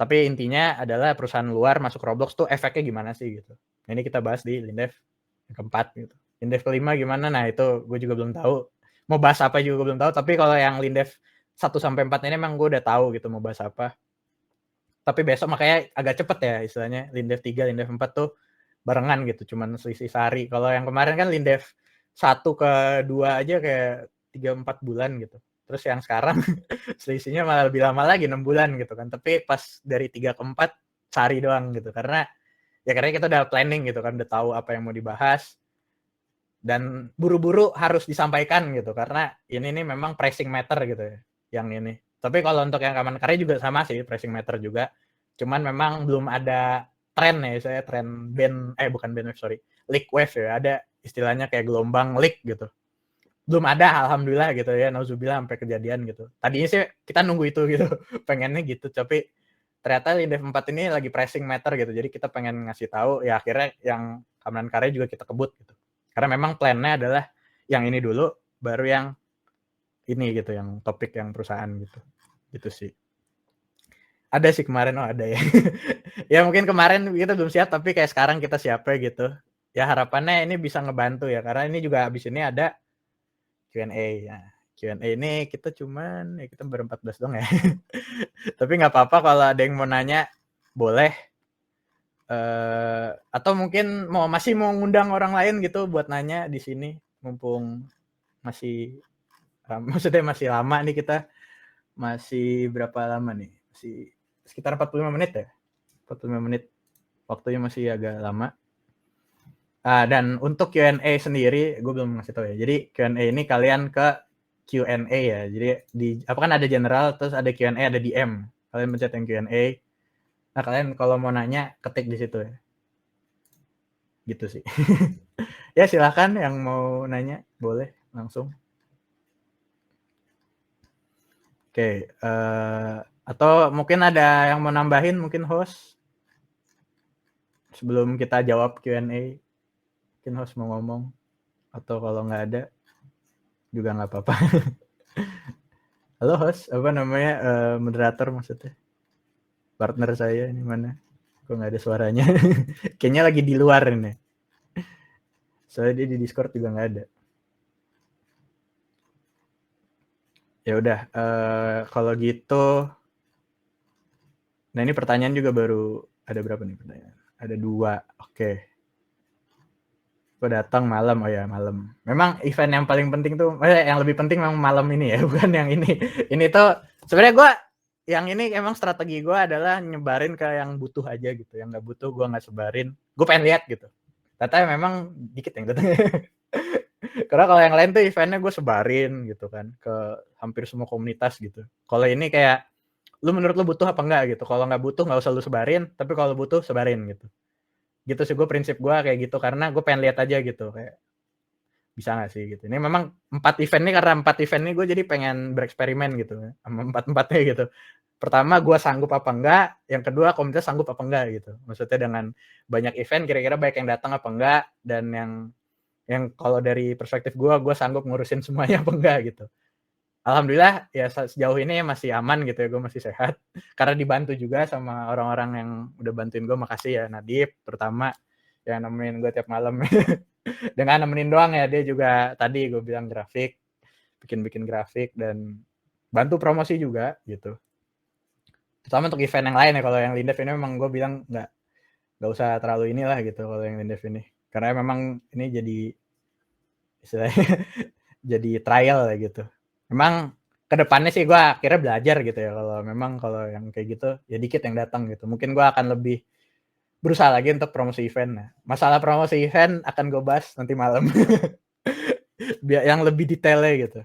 Tapi intinya adalah perusahaan luar masuk Roblox tuh efeknya gimana sih gitu. Ini kita bahas di Lindev yang keempat gitu. Lindev kelima gimana? Nah itu gue juga belum tahu. Mau bahas apa juga gue belum tahu. Tapi kalau yang Lindev 1-4 ini emang gue udah tahu gitu mau bahas apa. Tapi besok makanya agak cepet ya istilahnya. Lindev 3, Lindev 4 tuh barengan gitu. Cuman selisih sehari. Kalau yang kemarin kan Lindev 1 ke 2 aja kayak 3-4 bulan gitu. Terus yang sekarang selisihnya malah lebih lama lagi 6 bulan gitu kan. Tapi pas dari 3 ke 4 sehari doang gitu. Karena kita udah planning gitu kan. Udah tahu apa yang mau dibahas. Dan buru-buru harus disampaikan gitu karena ini nih memang pressing matter gitu ya yang ini. Tapi kalau untuk yang Kaman Karya juga sama sih pressing matter juga. Cuman memang belum ada tren ya, saya tren band bukan band wave sorry, league wave ya, ada istilahnya kayak gelombang league gitu. Belum ada alhamdulillah gitu ya, nauzubillah sampai kejadian gitu. Tadinya sih kita nunggu itu gitu, pengennya gitu, tapi ternyata Lindev 4 ini lagi pressing matter gitu. Jadi kita pengen ngasih tahu ya akhirnya yang Kaman Karya juga kita kebut gitu. Karena memang plannya adalah yang ini dulu, baru yang ini gitu, yang topik yang perusahaan gitu. Gitu sih. Ada sih kemarin, ada ya. Ya mungkin kemarin kita belum siap, tapi kayak sekarang kita siap gitu. Ya harapannya ini bisa ngebantu ya, karena ini juga abis ini ada Q&A. Ya. Q&A ini kita cuman, ya kita ber-14 dong ya. Tapi nggak apa-apa kalau ada yang mau nanya, boleh. Atau mungkin masih mau ngundang orang lain gitu buat nanya di sini, mumpung masih maksudnya masih lama nih kita. Masih berapa lama nih? Masih sekitar 45 menit ya? 45 menit. Waktunya masih agak lama. Dan untuk Q&A sendiri, gue belum ngasih tahu ya. Jadi Q&A ini kalian ke Q&A ya. Jadi kan ada general, terus ada Q&A, ada DM. Kalian pencet yang Q&A. Nah kalian kalau mau nanya, ketik di situ ya. Gitu sih. Ya silakan yang mau nanya, boleh langsung. Oke, atau mungkin ada yang mau nambahin mungkin host sebelum kita jawab Q&A. Mungkin host mau ngomong, atau kalau nggak ada juga nggak apa-apa. Halo host, apa namanya, moderator maksudnya, partner saya ini mana? Kok nggak ada suaranya? Kayaknya lagi di luar ini. Soalnya dia di Discord juga nggak ada. Ya udah, kalau gitu. Nah ini pertanyaan juga baru ada berapa nih pertanyaan? Ada 2. Oke. Gue datang malam, oh ya malam. Memang event yang paling penting tuh, yang lebih penting memang malam ini ya, bukan yang ini. Ini tuh sebenarnya gue yang ini emang strategi gue adalah nyebarin ke yang butuh aja gitu, yang nggak butuh gue nggak sebarin. Gue pengen lihat gitu. Ternyata memang dikit yang datang. Karena kalau yang lain tuh eventnya gue sebarin gitu kan ke hampir semua komunitas gitu. Kalau ini kayak lu menurut lu butuh apa enggak gitu. Kalau nggak butuh nggak usah lu sebarin, tapi kalau butuh sebarin gitu. Gitu sih gue prinsip gue kayak gitu, karena gue pengen lihat aja gitu kayak bisa nggak sih gitu. Ini memang 4 event nih, karena 4 event nih gue jadi pengen bereksperimen gitu sama 4-4-nya gitu. Pertama gue sanggup apa enggak, yang kedua komunitas sanggup apa enggak gitu. Maksudnya dengan banyak event kira-kira baik yang datang apa enggak, dan yang kalau dari perspektif gue sanggup ngurusin semuanya apa enggak gitu. Alhamdulillah ya sejauh ini masih aman gitu ya, gue masih sehat karena dibantu juga sama orang-orang yang udah bantuin gue. Makasih ya Nadib terutama yang nemenin gue tiap malam. Dengan nemenin doang ya, dia juga tadi gue bilang grafik, bikin grafik dan bantu promosi juga gitu. Terutama untuk event yang lain ya, kalau yang Lindev ini memang gue bilang nggak usah terlalu inilah gitu kalau yang Lindev ini, karena memang ini jadi istilahnya jadi trial ya gitu. Memang kedepannya sih gue akhirnya belajar gitu ya, kalau yang kayak gitu ya dikit yang datang gitu. Mungkin gue akan lebih berusaha lagi untuk promosi event. Nah, masalah promosi event akan gue bahas nanti malam. Biar yang lebih detailnya gitu.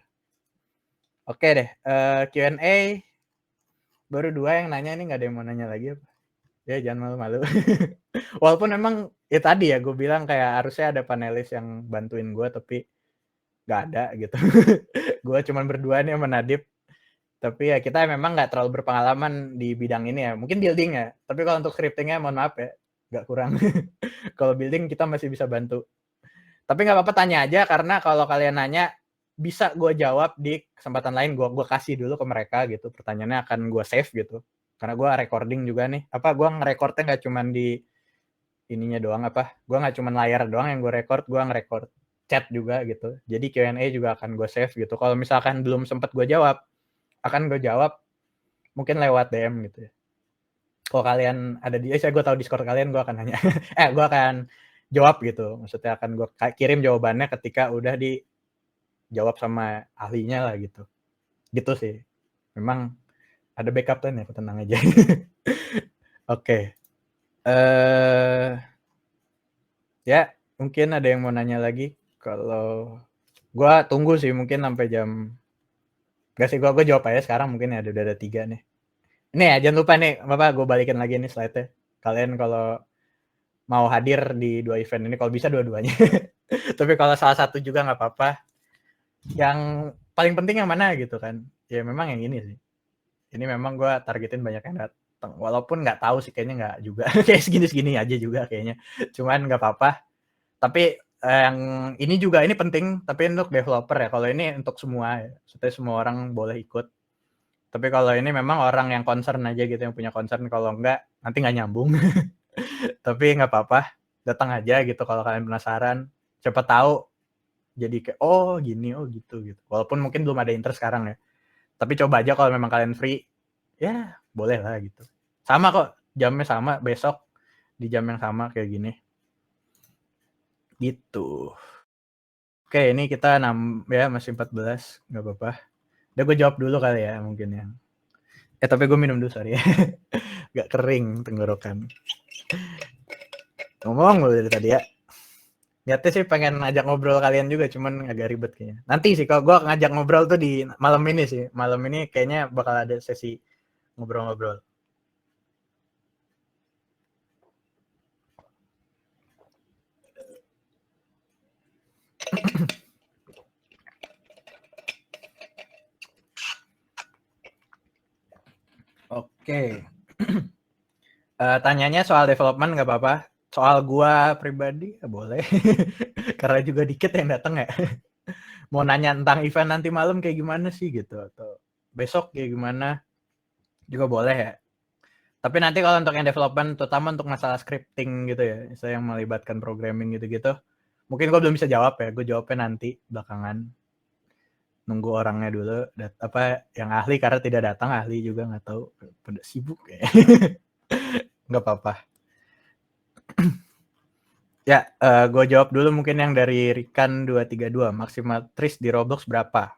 Oke deh, Q&A baru 2 yang nanya, ini nggak ada yang mau nanya lagi apa? Ya jangan malu-malu. Walaupun memang ya tadi ya gue bilang kayak harusnya ada panelis yang bantuin gue, tapi nggak ada gitu. Gue cuman berdua nih sama Nadib. Tapi ya kita memang nggak terlalu berpengalaman di bidang ini ya. Mungkin building ya. Tapi kalau untuk scriptingnya mohon maaf ya, nggak kurang. Kalau building kita masih bisa bantu. Tapi nggak apa-apa, tanya aja, karena kalau kalian nanya bisa gue jawab di kesempatan lain. Gue kasih dulu ke mereka gitu. Pertanyaannya akan gue save gitu. Karena gue recording juga nih. Gue ngerecordnya nggak cuman di ininya doang gue nggak cuman layar doang yang gue record, gue ngerecord chat juga gitu. Jadi Q&A juga akan gue save gitu. Kalau misalkan belum sempet gue jawab, akan gue jawab mungkin lewat DM gitu ya. Kalau kalian ada di gue tahu Discord kalian, gue akan nanya. Gue akan jawab gitu. Maksudnya akan gue kirim jawabannya ketika udah dijawab sama ahlinya lah gitu. Gitu sih. Memang ada backup plan ya, tenang aja. Oke. Ya, mungkin ada yang mau nanya lagi. Kalau gue tunggu sih mungkin sampai jam. Gak sih, gue jawab aja sekarang, mungkin ya udah ada 3 nih. Ini ya, jangan lupa nih, Bapak, gue balikin lagi nih slide-nya. Kalian kalau mau hadir di 2 event ini, kalau bisa dua-duanya. Tapi kalau salah satu juga nggak apa-apa. Yang paling penting yang mana gitu kan? Ya memang yang ini sih. Ini memang gue targetin banyak yang datang. Walaupun nggak tahu sih, kayaknya nggak juga. Kayak segini-segini aja juga kayaknya. Cuman nggak apa-apa. Tapi yang ini juga, ini penting. Tapi untuk developer ya. Kalau ini untuk semua ya. Supaya semua orang boleh ikut. Tapi kalau ini memang orang yang concern aja gitu, yang punya concern. Kalau enggak, nanti nggak nyambung. Tapi nggak apa-apa, datang aja gitu kalau kalian penasaran. Siapa tahu jadi kayak, oh gini, oh gitu. Walaupun mungkin belum ada interest sekarang ya. Tapi coba aja kalau memang kalian free, ya boleh lah gitu. Sama kok, jamnya sama, besok di jam yang sama kayak gini. Gitu. Oke, ini kita ya masih 14, nggak apa-apa. Udah gue jawab dulu kali ya mungkin ya. Tapi gue minum dulu, sorry ya. Gak kering tenggorokan. Ngomong dari tadi ya. Niatnya sih pengen ngajak ngobrol kalian juga, cuman agak ribet kayaknya. Nanti sih kalau gue ngajak ngobrol tuh di malam ini sih. Malam ini kayaknya bakal ada sesi ngobrol-ngobrol. Oke. Tanyanya soal development nggak apa-apa. Soal gua pribadi ya boleh. Karena juga dikit yang datang ya. Mau nanya tentang event nanti malam kayak gimana sih gitu, atau besok kayak gimana juga boleh ya. Tapi nanti kalau untuk yang development, terutama untuk masalah scripting gitu ya, saya yang melibatkan programming gitu-gitu, mungkin gue belum bisa jawab ya. Gue jawabnya nanti belakangan. Nunggu orangnya dulu, yang ahli, karena tidak datang ahli juga, nggak tahu, pada sibuk ya. Nggak apa-apa. Ya, gue jawab dulu mungkin yang dari Rikan 232, maksimal tris di Roblox berapa?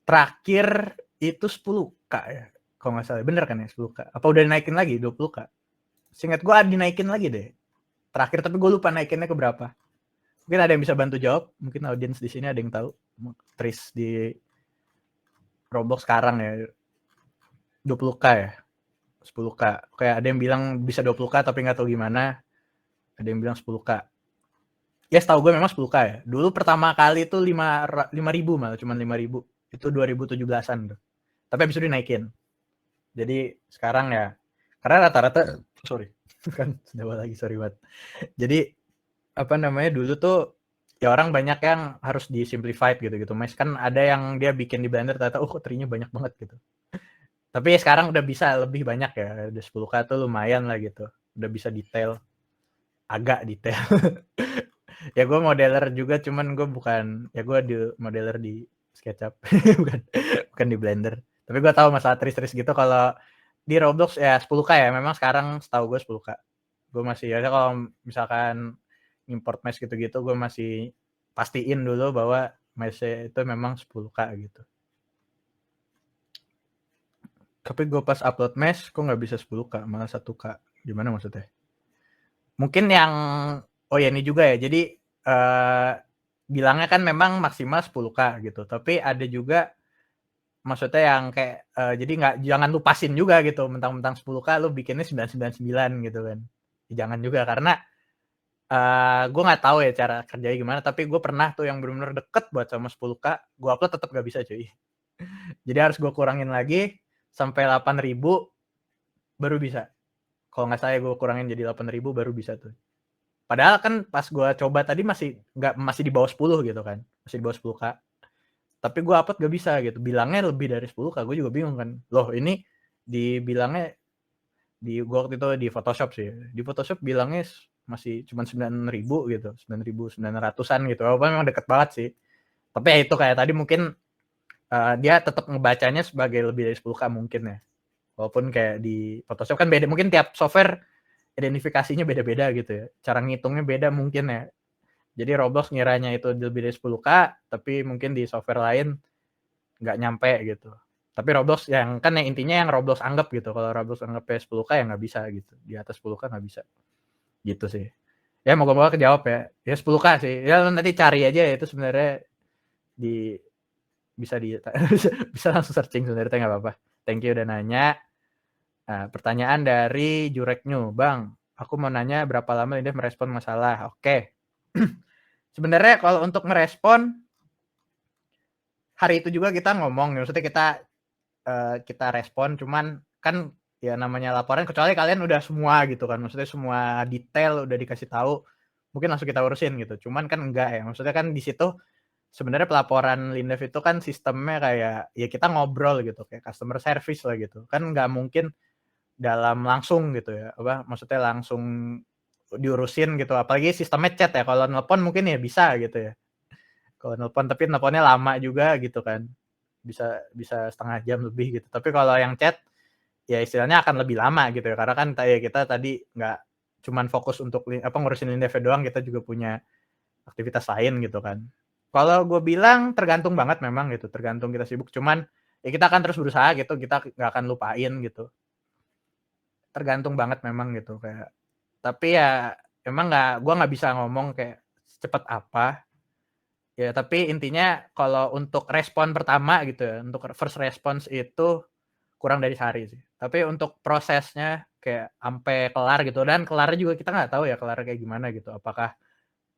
Terakhir itu 10k ya, kalau nggak salah. Bener kan ya 10k? Apa udah naikin lagi 20k? Seingat gue dinaikin lagi deh. Terakhir, tapi gue lupa naikinnya ke berapa. Mungkin ada yang bisa bantu jawab. Mungkin audiens di sini ada yang tahu. Tris di Roblox sekarang ya 20k ya, 10k. Kayak ada yang bilang bisa 20k tapi nggak tahu gimana. Ada yang bilang 10k. Ya setahu gue memang 10k ya. Dulu pertama kali itu 5.000 malah, cuma 5.000. Itu 2017-an tuh. Tapi habis itu dinaikin. Jadi sekarang ya, karena rata-rata, sorry, kan sedawa lagi, sorry banget. Jadi dulu tuh ya orang banyak yang harus disimplified gitu. Mas kan ada yang dia bikin di Blender ternyata trinya banyak banget gitu. Tapi sekarang udah bisa lebih banyak ya. Udah 10k tuh lumayan lah gitu. Udah bisa detail. Agak detail. Ya gue modeler juga, cuman gue bukan, ya gue di modeler di SketchUp. bukan di Blender. Tapi gue tahu masalah tris-tris gitu. Kalau di Roblox ya 10k ya. Memang sekarang setahu gue 10k. Gue masih, ya kalau misalkan import mesh gitu-gitu, gue masih pastiin dulu bahwa mesh itu memang 10k gitu. Tapi gue pas upload mesh kok nggak bisa 10k, malah 1k. Gimana maksudnya? Mungkin yang, oh ya ini juga ya, jadi bilangnya kan memang maksimal 10k gitu. Tapi ada juga maksudnya yang kayak, jadi jangan lu pasin juga gitu, mentang-mentang 10k lu bikinnya 999 gitu kan. Jangan juga, karena gue nggak tahu ya cara kerjanya gimana, tapi gue pernah tuh yang benar-benar deket buat sama 10k, gue upload tetap gak bisa cuy. Jadi harus gue kurangin lagi sampai 8.000 baru bisa. Kalau nggak salah gue kurangin jadi 8.000 baru bisa tuh. Padahal kan pas gue coba tadi masih di bawah 10 gitu kan, masih di bawah 10k. Tapi gue upload gak bisa gitu, bilangnya lebih dari 10k. Gue juga bingung kan, loh ini dibilangnya gue waktu itu di Photoshop sih, di Photoshop bilangnya masih cuma 9.000 gitu, 9.900-an gitu. Walaupun memang deket banget sih. Tapi ya itu kayak tadi mungkin dia tetap ngebacanya sebagai lebih dari 10K mungkin ya. Walaupun kayak di Photoshop kan beda, mungkin tiap software identifikasinya beda-beda gitu ya. Cara ngitungnya beda mungkin ya. Jadi Roblox ngiranya itu lebih dari 10K, tapi mungkin di software lain nggak nyampe gitu. Tapi Roblox yang intinya yang Roblox anggap gitu. Kalau Roblox anggapnya 10K ya nggak bisa gitu. Di atas 10K nggak bisa. Gitu sih. Ya moga-moga kejawab ya. Ya 10K sih. Ya nanti cari aja ya, itu sebenarnya bisa bisa langsung searching sebenarnya, nggak apa-apa. Thank you udah nanya. Nah, pertanyaan dari Jureknyu, Bang, aku mau nanya berapa lama Indef merespon masalah? Oke. Sebenarnya kalau untuk merespon, hari itu juga kita ngomong, maksudnya kita respon, cuman kan ya namanya laporan, kecuali kalian udah semua gitu kan, maksudnya semua detail udah dikasih tahu, mungkin langsung kita urusin gitu. Cuman kan enggak ya, maksudnya kan di situ sebenarnya pelaporan Lindef itu kan sistemnya kayak ya kita ngobrol gitu, kayak customer service lah gitu. Kan nggak mungkin dalam langsung gitu ya, maksudnya langsung diurusin gitu, apalagi sistemnya chat ya. Kalau nelpon mungkin ya bisa gitu ya. Kalau nelpon, tapi nelponnya lama juga gitu kan. Bisa setengah jam lebih gitu. Tapi kalau yang chat ya istilahnya akan lebih lama gitu ya. Karena kan kita tadi nggak cuman fokus untuk ngurusin Lindef doang, kita juga punya aktivitas lain gitu kan. Kalau gue bilang tergantung banget memang gitu, tergantung kita sibuk. Cuman ya kita akan terus berusaha gitu, kita nggak akan lupain gitu. Tergantung banget memang gitu kayak. Tapi ya emang gue nggak bisa ngomong kayak secepat apa. Ya tapi intinya kalau untuk respon pertama gitu ya, untuk first response itu kurang dari sehari sih. Tapi untuk prosesnya kayak sampai kelar gitu, dan kelarnya juga kita nggak tahu ya kelar kayak gimana gitu. Apakah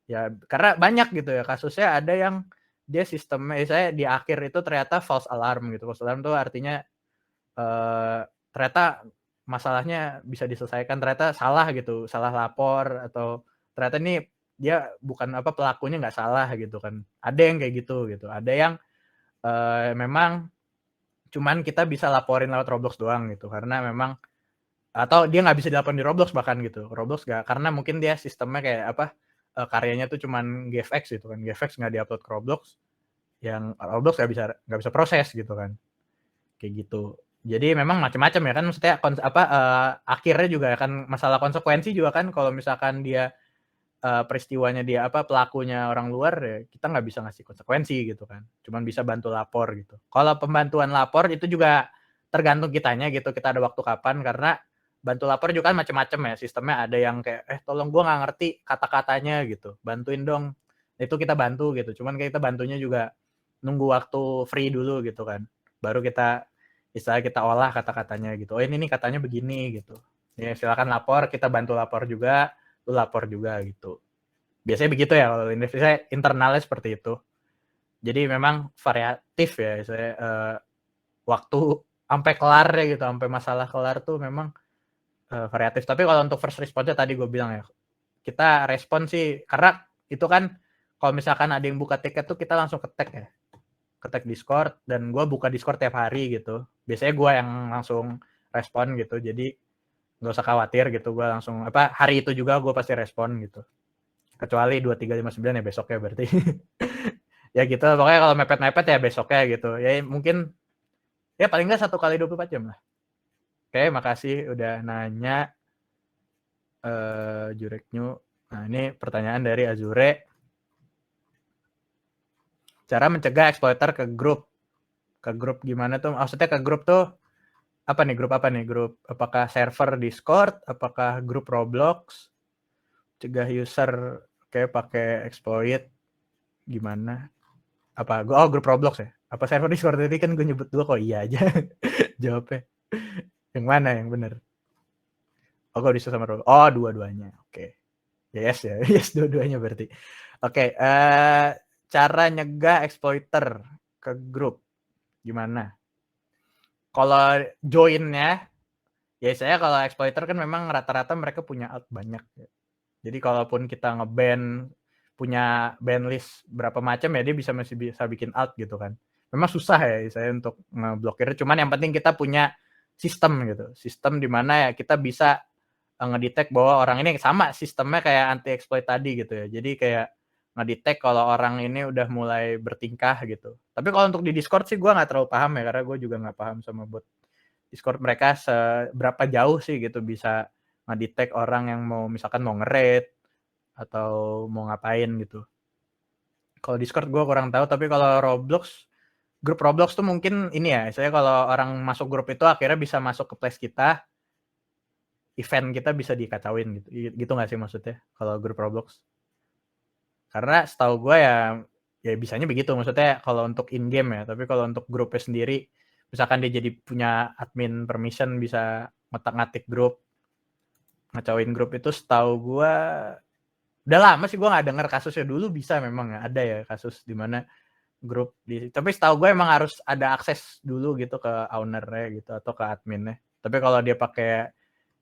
ya karena banyak gitu ya kasusnya, ada yang dia sistemnya saya di akhir itu ternyata false alarm gitu. False alarm tuh artinya ternyata masalahnya bisa diselesaikan, ternyata salah gitu, salah lapor, atau ternyata ini dia bukan pelakunya nggak salah gitu kan. Ada yang kayak gitu. Ada yang memang cuman kita bisa laporin lewat Roblox doang gitu, karena memang atau dia nggak bisa dilaporin di Roblox bahkan gitu. Roblox nggak, karena mungkin dia sistemnya kayak karyanya tuh cuman GFX gitu kan. GFX nggak diupload ke Roblox, yang Roblox nggak bisa proses gitu kan. Kayak gitu. Jadi memang macam-macam ya kan, maksudnya akhirnya juga kan masalah konsekuensi juga kan, kalau misalkan dia peristiwanya dia pelakunya orang luar, ya kita nggak bisa ngasih konsekuensi gitu kan. Cuman bisa bantu lapor gitu. Kalau pembantuan lapor itu juga tergantung kitanya gitu, kita ada waktu kapan, karena bantu lapor juga kan macam-macam ya. Sistemnya ada yang kayak tolong gua nggak ngerti kata-katanya gitu, bantuin dong. Itu kita bantu gitu. Cuman kita bantunya juga nunggu waktu free dulu gitu kan. Baru kita olah kata-katanya gitu. Oh ini nih katanya begini gitu. Ya silakan lapor, kita bantu lapor juga, lu lapor juga gitu. Biasanya begitu ya kalau Indonesia, internalnya seperti itu. Jadi memang variatif ya, saya waktu sampai kelar ya gitu, sampai masalah kelar tuh memang variatif. Tapi kalau untuk first response-nya tadi gue bilang ya, kita respon sih karena itu kan kalau misalkan ada yang buka tiket tuh kita langsung ketek ya. Ketek Discord, dan gue buka Discord tiap hari gitu. Biasanya gue yang langsung respon gitu, jadi nggak usah khawatir gitu, gue langsung hari itu juga gue pasti respon gitu. Kecuali 2359 ya besoknya berarti. Ya gitu, pokoknya kalau mepet-mepet ya besoknya gitu. Ya mungkin ya paling nggak 1 kali 24 jam lah. Oke, makasih udah nanya Jureknyu. Nah ini pertanyaan dari Azure. Cara mencegah exploiter ke grup gimana tuh? Maksudnya ke grup tuh apa nih? Grup apa nih? Grup apakah server Discord? Apakah grup Roblox? Cegah user kayak pakai exploit gimana? Grup Roblox ya? Apa server Discord tadi kan gue nyebut dua kok iya aja jawabnya. Yang mana yang benar? Oh, gue disuruh sama Roblox. Oh, dua-duanya. Oke. Yes ya. Yes dua-duanya berarti. Oke, cara nyegah exploiter ke grup gimana? Kalau join-nya, ya saya kalau exploiter kan memang rata-rata mereka punya alt banyak ya. Jadi kalaupun kita nge-ban, punya ban list berapa macam ya, dia masih bisa bikin alt gitu kan. Memang susah ya saya untuk ngeblokir, cuman yang penting kita punya sistem gitu. Sistem di mana ya kita bisa ngedetect bahwa orang ini sama sistemnya kayak anti exploit tadi gitu ya. Jadi kayak ngedetect kalau orang ini udah mulai bertingkah gitu. Tapi kalau untuk di Discord sih gue nggak terlalu paham ya, karena gue juga nggak paham sama bot Discord mereka seberapa jauh sih gitu bisa ngedetect orang yang mau misalkan mau nge-raid atau mau ngapain gitu. Kalau Discord gue kurang tahu, tapi kalau Roblox, grup Roblox tuh mungkin ini ya, saya kalau orang masuk grup itu akhirnya bisa masuk ke place kita, event kita bisa dikacauin gitu. Gitu nggak sih maksudnya kalau grup Roblox? Karena setahu gue ya bisanya begitu, maksudnya kalau untuk in game ya. Tapi kalau untuk grupnya sendiri, misalkan dia jadi punya admin permission bisa ngotak-ngatik grup, ngacauin grup, itu setahu gue udah lama sih gue nggak denger kasusnya. Dulu bisa memang ya, ada ya kasus di mana grup tapi setahu gue emang harus ada akses dulu gitu ke owner-nya gitu atau ke adminnya. Tapi kalau dia pakai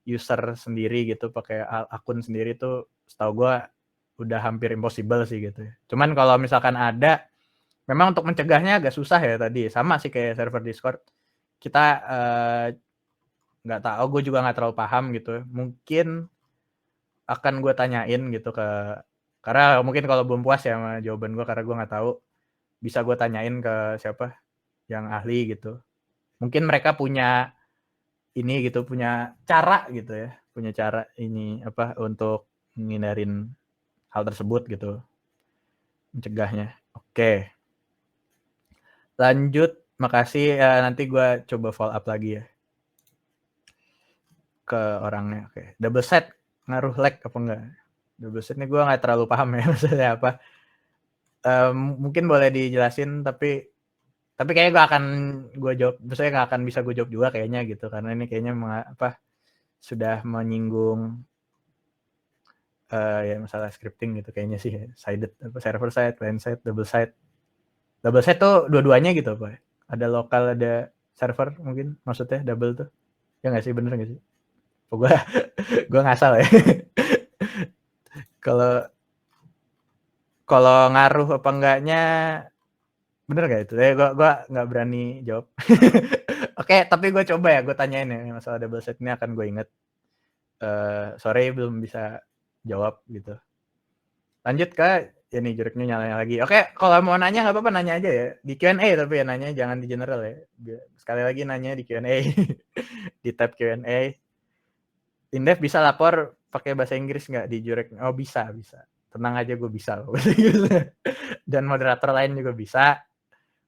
user sendiri gitu, pakai akun sendiri tuh setahu gue udah hampir impossible sih gitu ya. Cuman kalau misalkan ada, memang untuk mencegahnya agak susah ya tadi. Sama sih kayak server Discord. Kita nggak tahu, gue juga nggak terlalu paham gitu. Mungkin akan gue tanyain gitu karena mungkin kalau belum puas ya sama jawaban gue karena gue nggak tahu, bisa gue tanyain ke siapa yang ahli gitu. Mungkin mereka punya ini gitu, punya cara gitu ya, punya cara ini untuk menghindarin hal tersebut gitu, mencegahnya. Oke. Lanjut, makasih, nanti gue coba follow up lagi ya ke orangnya. Oke. Double set ngaruh lag apa enggak? Double set ini gue nggak terlalu paham ya maksudnya apa. Mungkin boleh dijelasin, tapi kayaknya gue jawab, maksudnya nggak akan bisa gue jawab juga kayaknya gitu, karena ini kayaknya sudah menyinggung ya masalah scripting gitu kayaknya sih, sided server side, client side, double side. Double side tuh dua-duanya gitu apa? Ada lokal, ada server mungkin maksudnya double tuh. Ya nggak sih, bener nggak sih? Oh, gue ngasal ya. Kalau ngaruh apa enggaknya, bener nggak itu? Gue nggak berani jawab. Oke, tapi gue coba ya, gue tanyain ya masalah double side ini, akan gue inget. Sorry belum bisa jawab gitu. Lanjut Kak, ya nih Jureknya nyala lagi. Oke, kalau mau nanya nggak apa-apa, nanya aja ya. Di Q&A tapi ya nanya, jangan di general ya. Sekali lagi nanya di Q&A. Di tab Q&A. Indef bisa lapor pakai bahasa Inggris nggak di Jurek? Oh bisa. Tenang aja, gue bisa. Dan moderator lain juga bisa.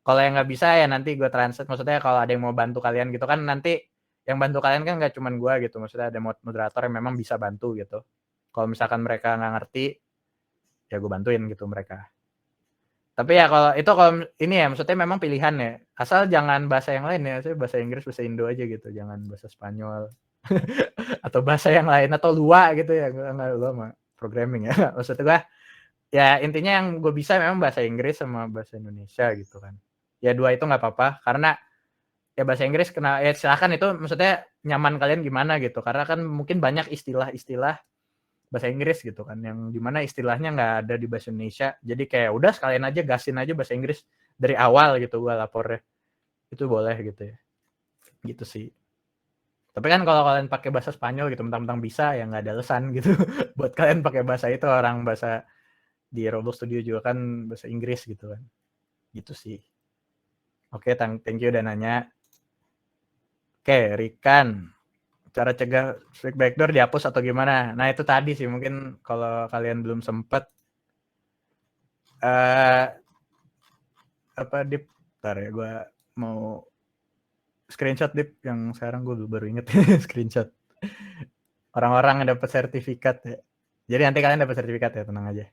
Kalau yang nggak bisa ya nanti gue translate. Maksudnya kalau ada yang mau bantu kalian gitu kan, nanti yang bantu kalian kan nggak cuma gue gitu. Maksudnya ada moderator yang memang bisa bantu gitu. Kalau misalkan mereka nggak ngerti, ya gue bantuin gitu mereka. Tapi ya kalau ini ya maksudnya memang pilihan ya. Asal jangan bahasa yang lain ya. Maksudnya bahasa Inggris, bahasa Indo aja gitu. Jangan bahasa Spanyol. Atau bahasa yang lain. Atau Lua gitu ya. Enggak, Lua mah programming ya. Maksudnya gue, ya intinya yang gue bisa memang bahasa Inggris sama bahasa Indonesia gitu kan. Ya dua itu nggak apa-apa. Karena ya bahasa Inggris ya silakan, itu maksudnya nyaman kalian gimana gitu. Karena kan mungkin banyak istilah-istilah bahasa Inggris gitu kan, yang dimana istilahnya nggak ada di bahasa Indonesia. Jadi kayak udah sekalian aja gasin aja bahasa Inggris dari awal gitu gue lapornya. Itu boleh gitu ya. Gitu sih. Tapi kan kalau kalian pakai bahasa Spanyol gitu mentang-mentang bisa, ya nggak ada alasan gitu buat kalian pakai bahasa itu. Orang bahasa di Roblox Studio juga kan bahasa Inggris gitu kan. Gitu sih. Oke, thank you udah nanya. Oke, Rikan, cara cegah fake backdoor dihapus atau gimana? Nah itu tadi sih, mungkin kalau kalian belum sempet Dip, ntar ya gue mau screenshot Dip, yang sekarang gue baru inget screenshot orang-orang yang dapat sertifikat ya. Jadi nanti kalian dapat sertifikat ya, tenang aja.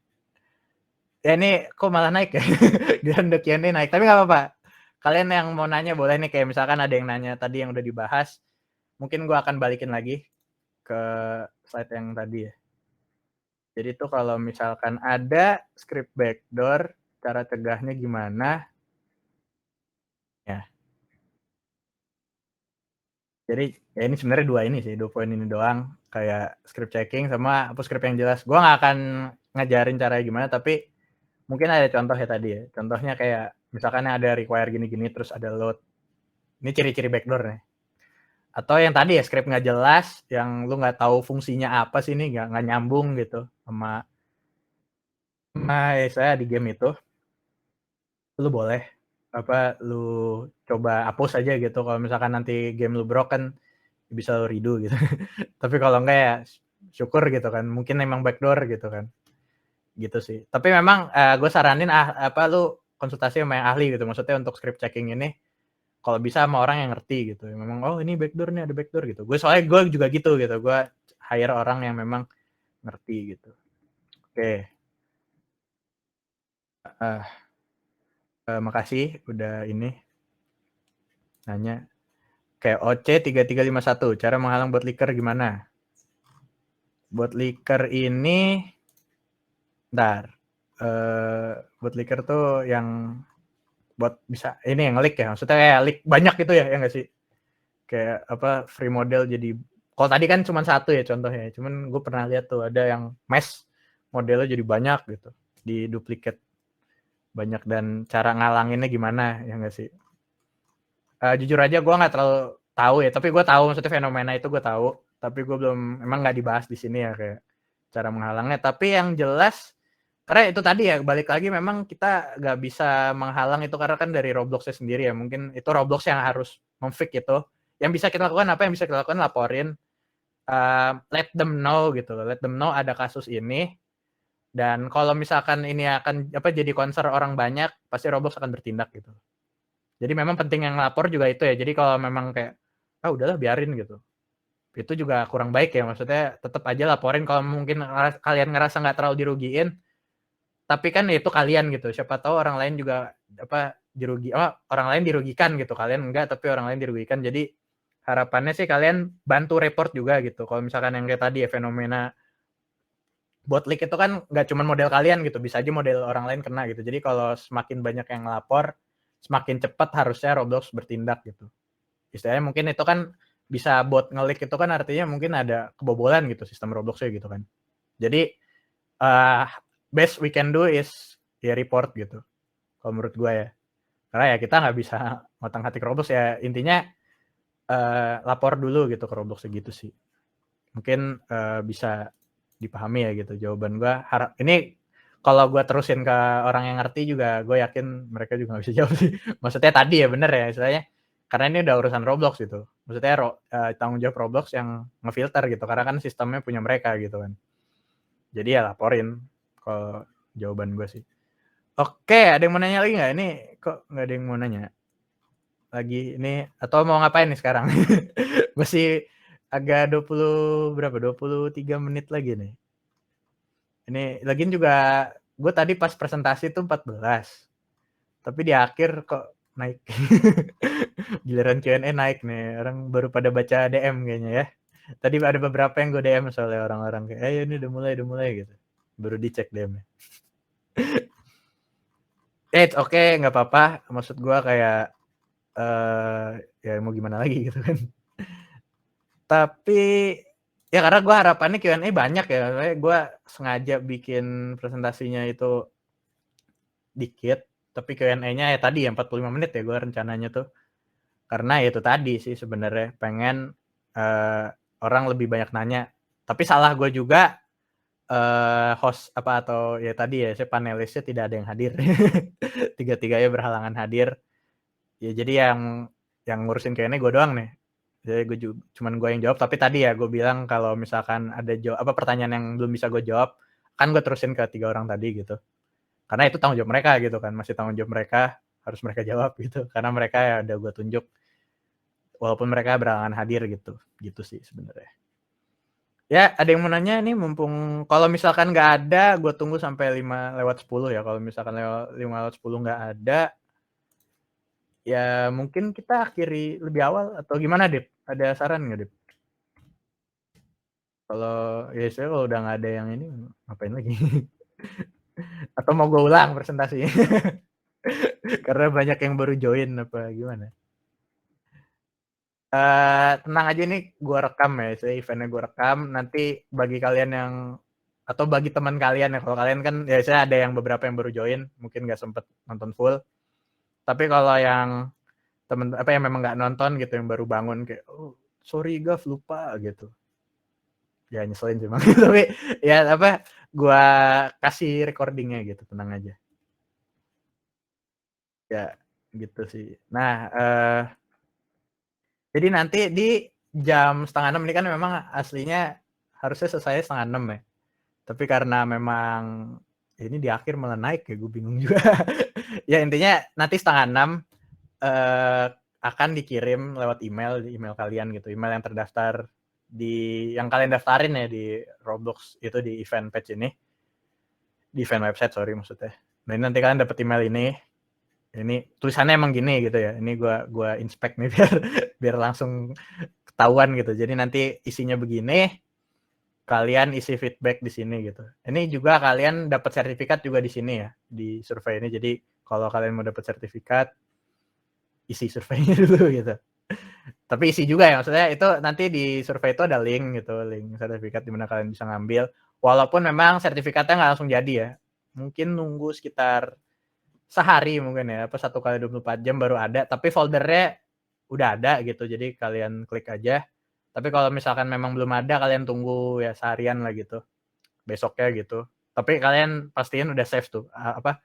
Ya ini kok malah naik ya. Giliran udah Q&A naik, tapi nggak apa-apa. Kalian yang mau nanya boleh nih, kayak misalkan ada yang nanya tadi yang udah dibahas, mungkin gue akan balikin lagi ke slide yang tadi ya. Jadi tuh kalau misalkan ada script backdoor, cara cegahnya gimana? Ya. Jadi ya ini sebenarnya dua poin ini doang, kayak script checking sama hapus script yang jelas. Gua nggak akan ngajarin caranya gimana, tapi mungkin ada contoh ya tadi ya. Contohnya kayak misalkan ada require gini-gini terus ada load. Ini ciri-ciri backdoor nih. Atau yang tadi ya script nggak jelas, yang lu nggak tahu fungsinya apa sih ini, nggak nyambung gitu sama saya di game itu, lu boleh lu coba hapus aja gitu. Kalau misalkan nanti game lu broken, bisa lu redo gitu. Tapi kalau enggak ya syukur gitu kan, mungkin emang backdoor gitu kan, gitu sih. Tapi memang, gue saranin lu konsultasi sama yang ahli gitu, maksudnya untuk script checking ini, kalau bisa sama orang yang ngerti gitu, yang memang, "Oh ini backdoor nih, ada backdoor," gitu. Soalnya gue juga gitu, gue hire orang yang memang ngerti gitu. Oke, heeh, makasih udah ini, nanya. Kayak OC3351, cara menghalang bot leaker gimana? Bot leaker ini bentar, bot leaker tuh yang bot bisa ini yang nge-leak ya? Maksudnya kayak leak banyak gitu ya nggak sih? Kayak free model jadi kalau tadi kan cuma satu ya contohnya, cuman gue pernah lihat tuh ada yang mesh modelnya jadi banyak gitu, di duplicate banyak dan cara ngalanginnya gimana, ya nggak sih? Jujur aja gue nggak terlalu tahu ya, tapi gue tahu maksudnya fenomena itu gue tahu, tapi gue belum emang nggak dibahas di sini ya kayak cara menghalangnya. Tapi yang jelas karena itu tadi ya balik lagi memang kita nggak bisa menghalang itu karena kan dari Roblox-nya sendiri ya, mungkin itu Roblox yang harus memfix itu. Yang bisa kita lakukan apa yang bisa kita lakukan laporin, let them know gitu, let them know ada kasus ini dan kalau misalkan ini akan jadi concern orang banyak, pasti Roblox akan bertindak gitu. Jadi memang penting yang lapor juga itu ya. Jadi kalau memang kayak, udahlah biarin gitu. Itu juga kurang baik ya, maksudnya tetap aja laporin kalau mungkin kalian ngerasa nggak terlalu dirugiin, tapi kan itu kalian gitu. Siapa tahu orang lain juga orang lain dirugikan gitu. Kalian enggak, tapi orang lain dirugikan. Jadi harapannya sih kalian bantu report juga gitu. Kalau misalkan yang kayak tadi ya fenomena bot leak itu kan nggak cuma model kalian gitu, bisa aja model orang lain kena gitu. Jadi kalau semakin banyak yang ngelapor, semakin cepat harusnya Roblox bertindak gitu. Istilahnya mungkin itu kan bisa bot nge-leak itu kan artinya mungkin ada kebobolan gitu sistem Roblox-nya gitu kan. Jadi, best we can do is ya report gitu, kalau menurut gua ya. Karena ya kita nggak bisa ngotak-ngatik Roblox ya, intinya, lapor dulu gitu ke Roblox gitu sih. Mungkin, bisa dipahami ya gitu jawaban gua. Ini kalau gua terusin ke orang yang ngerti juga gue yakin mereka juga nggak bisa jawab sih. Maksudnya tadi ya bener ya, istilahnya karena ini udah urusan Roblox gitu. Maksudnya tanggung jawab Roblox yang ngefilter gitu, karena kan sistemnya punya mereka gitu kan. Jadi ya laporin kalau jawaban gue sih. Oke, ada yang mau nanya lagi nggak? Ini kok nggak ada yang mau nanya? Lagi ini atau mau ngapain nih sekarang? Masih agak 23 menit lagi nih. Ini lagian juga gue tadi pas presentasi tuh 14, tapi di akhir kok naik. Giliran Q&A naik nih, orang baru pada baca DM kayaknya ya. Tadi ada beberapa yang gue DM soalnya orang-orang kayak, "Ayo ini udah mulai," gitu. Baru dicek DM-nya. It's okay, nggak apa-apa. Maksud gue kayak, ya mau gimana lagi gitu kan. Tapi ya karena gue harapannya Q&A banyak ya, makanya gue sengaja bikin presentasinya itu dikit, tapi Q&A-nya ya tadi ya 45 menit ya gue rencananya tuh. Karena ya itu tadi sih sebenarnya pengen, orang lebih banyak nanya. Tapi salah gue juga, host atau ya tadi ya saya panelisnya tidak ada yang hadir. Tiga-tiganya berhalangan hadir. Ya jadi yang ngurusin Q&A gue doang nih. Jadi cuman gue yang jawab, tapi tadi ya gue bilang kalau misalkan ada pertanyaan yang belum bisa gue jawab, kan gue terusin ke 3 orang tadi gitu. Karena itu tanggung jawab mereka gitu kan, masih tanggung jawab mereka, harus mereka jawab gitu. Karena mereka ya udah gue tunjuk, walaupun mereka berhalangan hadir gitu. Gitu sih sebenarnya. Ya, ada yang mau nanya nih mumpung kalau misalkan nggak ada, gue tunggu sampai 5:10 ya. Kalau misalkan 5:10 nggak ada, ya mungkin kita akhiri lebih awal atau gimana, Dip? Ada saran nggak, Dip? Kalau ya saya kalau udah nggak ada yang ini, ngapain lagi? Atau mau gue ulang presentasinya? Karena banyak yang baru join apa gimana? Tenang aja nih gue rekam ya, saya event-nya gue rekam, nanti bagi kalian yang atau bagi teman kalian ya, kalau kalian kan ya saya ada yang beberapa yang baru join, mungkin nggak sempet nonton full. Tapi kalau yang yang memang nggak nonton gitu, yang baru bangun kayak, sorry Gaf lupa gitu. Ya nyeselin sih Bang. Tapi ya apa, gua kasih recording-nya gitu, tenang aja. Ya, gitu sih. Nah, jadi nanti di jam 5:30 ini kan memang aslinya harusnya selesai 5:30 ya. Tapi karena memang ini di akhir malah naik ya, gue bingung juga. Ya intinya nanti 5:30 akan dikirim lewat email, di email kalian gitu, email yang terdaftar yang kalian daftarin ya di Roblox itu di event page ini, di event website sorry maksudnya. Nah ini nanti kalian dapat email ini tulisannya emang gini gitu ya. Ini gua inspect nih biar langsung ketahuan gitu. Jadi nanti isinya begini, kalian isi feedback di sini gitu. Ini juga kalian dapat sertifikat juga di sini ya, di survei ini. Jadi kalau kalian mau dapat sertifikat, isi surveinya dulu gitu. Tapi isi juga ya, maksudnya itu nanti di survei itu ada link gitu, link sertifikat di mana kalian bisa ngambil. Walaupun memang sertifikatnya nggak langsung jadi ya. Mungkin nunggu sekitar sehari mungkin ya, apa 1 kali 24 jam baru ada, tapi foldernya udah ada gitu, jadi kalian klik aja. Tapi kalau misalkan memang belum ada, kalian tunggu ya seharian lah gitu, besoknya gitu. Tapi kalian pastiin udah save tuh, apa,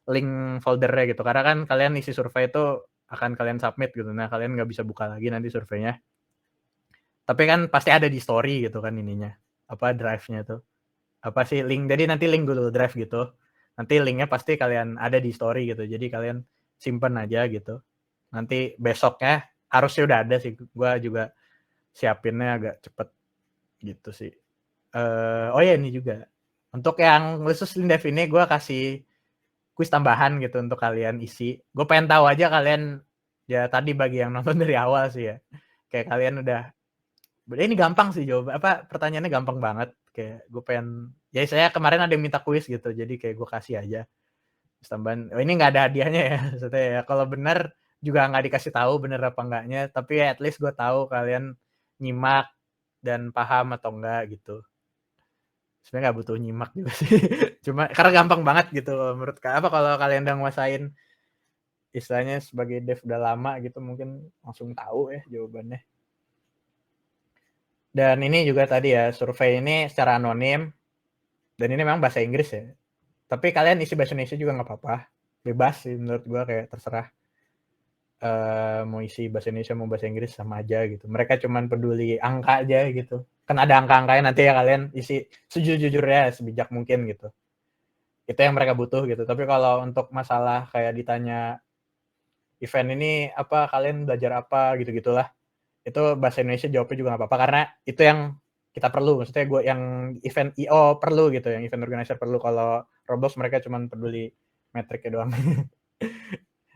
link foldernya gitu, karena kan kalian isi survei itu akan kalian submit gitu, nah kalian nggak bisa buka lagi nanti surveinya. Tapi kan pasti ada di story gitu kan ininya, apa, drive-nya tuh. Apa sih, link, jadi nanti link Google Drive gitu. Nanti linknya pasti kalian ada di story gitu, jadi kalian simpen aja gitu. Nanti besoknya harusnya udah ada sih, gue juga siapinnya agak cepet gitu sih. Oh ya ini juga, untuk yang khusus Lindev ini gue kasih kuis tambahan gitu untuk kalian isi. Gue pengen tahu aja kalian, ya tadi bagi yang nonton dari awal sih ya, kayak kalian udah, ini gampang sih jawab apa, pertanyaannya gampang banget. Kayak gue pengen, ya saya kemarin ada yang minta kuis gitu, jadi kayak gue kasih aja tambahan. Oh, ini nggak ada hadiahnya ya, maksudnya ya kalau benar juga nggak dikasih tahu bener apa enggaknya, tapi ya at least gue tahu kalian nyimak dan paham atau enggak gitu. Sebenarnya nggak butuh nyimak juga sih, cuma karena gampang banget gitu menurut apa, kalau kalian udah nguasain istilahnya sebagai dev udah lama gitu, mungkin langsung tahu ya jawabannya. Dan ini juga tadi ya, survei ini secara anonim, dan ini memang bahasa Inggris ya. Tapi kalian isi bahasa Indonesia juga nggak apa-apa. Bebas sih menurut gua, kayak terserah. Mau isi bahasa Indonesia mau bahasa Inggris sama aja gitu. Mereka cuman peduli angka aja gitu. Kan ada angka-angkanya, nanti ya kalian isi sejujur-jujurnya, sebijak mungkin gitu. Itu yang mereka butuh gitu. Tapi kalau untuk masalah kayak ditanya event ini apa, kalian belajar apa gitu-gitulah, itu bahasa Indonesia jawabnya juga nggak apa-apa, karena itu yang kita perlu. Maksudnya gue yang event IO perlu gitu, yang event organizer perlu. Kalau Roblox mereka cuma peduli metriknya doang.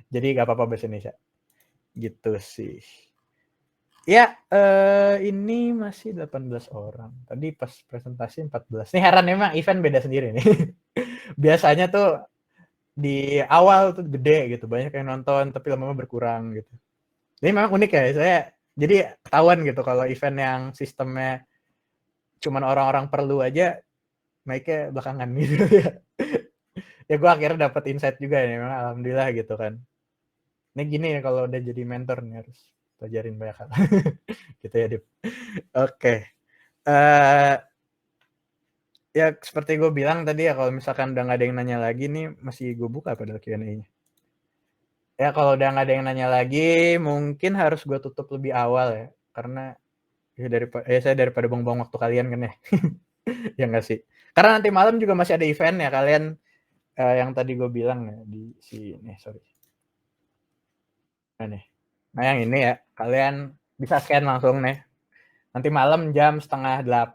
Jadi nggak apa-apa bahasa Indonesia gitu sih. Ya, ini masih 18 orang. Tadi pas presentasi 14. Ini heran emang event beda sendiri nih. Biasanya tuh di awal tuh gede gitu, banyak yang nonton, tapi lama-lama berkurang gitu. Ini memang unik ya, saya jadi ketahuan gitu kalau event yang sistemnya cuman orang-orang perlu aja naiknya belakangan gitu ya. Ya gue akhirnya dapat insight juga ya, memang alhamdulillah gitu kan. Ini gini ya, kalau udah jadi mentor nih harus pelajarin banyak hal. Gitu ya, Dip. Oke. Ya seperti gue bilang tadi ya, kalau misalkan udah nggak ada yang nanya lagi nih, masih gue buka padahal Q&A-nya. Ya kalau udah nggak ada yang nanya lagi, mungkin harus gue tutup lebih awal ya, karena ya saya daripada buang-buang waktu kalian kan ya. Ya nggak sih. Karena nanti malam juga masih ada event ya kalian, yang tadi gue bilang ya di sini, sorry. Nah nih, nah yang ini ya, kalian bisa scan langsung nih. Nanti malam jam 7:30,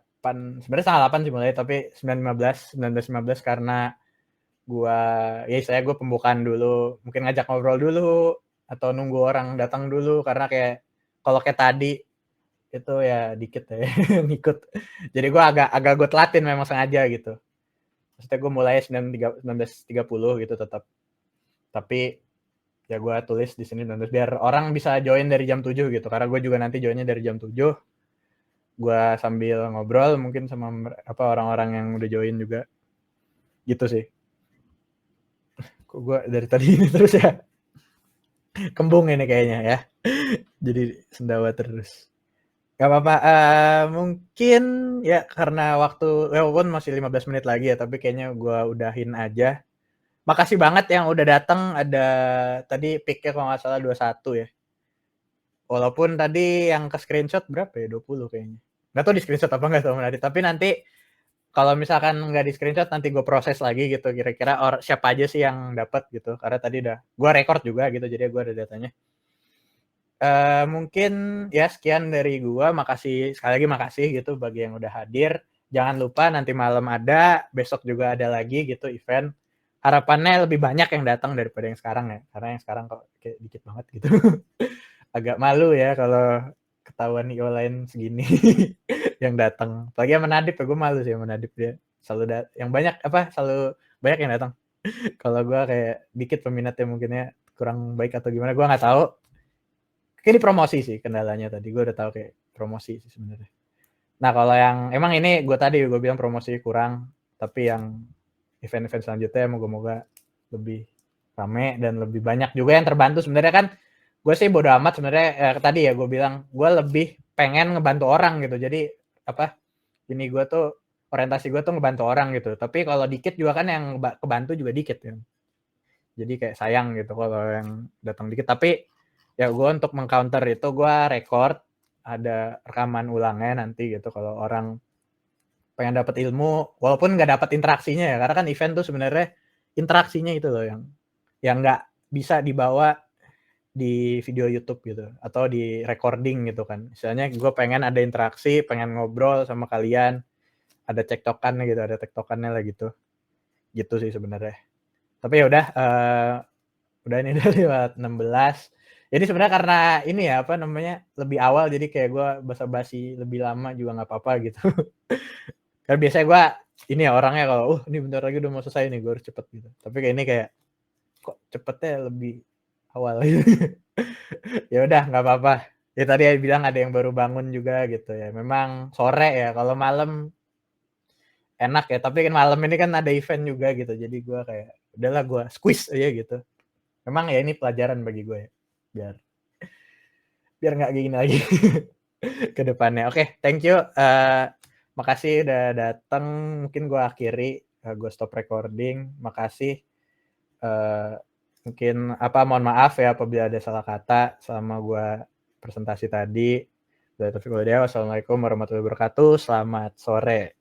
sebenarnya 7:30 sih mulai, tapi 19:15 karena gue pembukaan dulu, mungkin ngajak ngobrol dulu atau nunggu orang datang dulu, karena kayak kalau kayak tadi itu ya dikit ya ngikut. Jadi gue agak gue telatin memang sengaja gitu. Maksudnya gue mulai 19:30 gitu tetap. Tapi ya gue tulis di sini 19 biar orang bisa join dari jam 7 gitu. Karena gue juga nanti joinnya dari jam 7. Gue sambil ngobrol mungkin sama apa orang-orang yang udah join juga. Gitu sih. Kok gue dari tadi ini terus ya. Kembung ini kayaknya ya. Jadi sendawa terus. Gak apa-apa, mungkin ya karena waktu walaupun masih 15 menit lagi ya, tapi kayaknya gua udahin aja. Makasih banget yang udah datang, ada tadi pick-nya kalau nggak salah 21 ya. Walaupun tadi yang ke-screenshot berapa ya, 20 kayaknya. Nggak tahu di-screenshot apa nggak sama Nadit, tapi nanti kalau misalkan nggak di-screenshot nanti gue proses lagi gitu, kira-kira siapa aja sih yang dapat gitu, karena tadi udah gue record juga gitu, jadi gue ada datanya. Mungkin ya sekian dari gua, makasih sekali lagi makasih gitu bagi yang udah hadir. Jangan lupa nanti malam ada, besok juga ada lagi gitu event. Harapannya lebih banyak yang datang daripada yang sekarang ya, karena yang sekarang kok kayak dikit banget gitu. Agak malu ya kalau ketahuan IO lain segini yang datang. Apalagi sama Nadip ya, gue malu sih sama Nadip, dia selalu yang banyak apa selalu banyak yang datang. Kalau gua kayak dikit peminatnya mungkin ya, kurang baik atau gimana gua nggak tahu. Ini promosi sih kendalanya tadi, gue udah tahu kayak promosi sih sebenarnya. Nah kalau yang emang ini gue tadi gue bilang promosi kurang, tapi yang event-event selanjutnya moga-moga lebih rame dan lebih banyak juga yang terbantu. Sebenarnya kan gue sih bodo amat sebenarnya, tadi ya gue bilang gue lebih pengen ngebantu orang gitu. Jadi apa ini gue tuh orientasi gue tuh ngebantu orang gitu. Tapi kalau dikit juga kan yang kebantu juga dikit ya. Jadi kayak sayang gitu kalau yang datang dikit. Tapi ya gue untuk mengcounter itu gue record, ada rekaman ulangnya nanti gitu kalau orang pengen dapat ilmu walaupun nggak dapat interaksinya ya, karena kan event tuh sebenarnya interaksinya itu loh yang nggak bisa dibawa di video YouTube gitu atau di recording gitu kan. Misalnya gue pengen ada interaksi, pengen ngobrol sama kalian, ada cektokannya gitu, ada tektokannya lah gitu. Gitu sih sebenarnya. Tapi ya udah ini udah lewat 16. Jadi sebenarnya karena ini ya apa namanya lebih awal jadi kayak gue basa-basi lebih lama juga nggak apa-apa gitu. Kan biasanya gue ini ya orangnya kalau ini bentar lagi udah mau selesai nih gue harus cepet gitu. Tapi kayak ini kayak kok cepetnya lebih awal gitu. Ya udah nggak apa-apa. Ya tadi ya bilang ada yang baru bangun juga gitu ya. Memang sore ya, kalau malam enak ya. Tapi kan malam ini kan ada event juga gitu. Jadi gue kayak udahlah gue squeeze aja gitu. Memang ya ini pelajaran bagi gue ya. Biar biar nggak gini lagi ke depannya. Oke, thank you. Makasih udah datang. Mungkin gue akhiri, gue stop recording. Makasih. Mungkin mohon maaf ya apabila ada salah kata selama gue presentasi tadi. Wassalamualaikum warahmatullahi wabarakatuh. Selamat sore.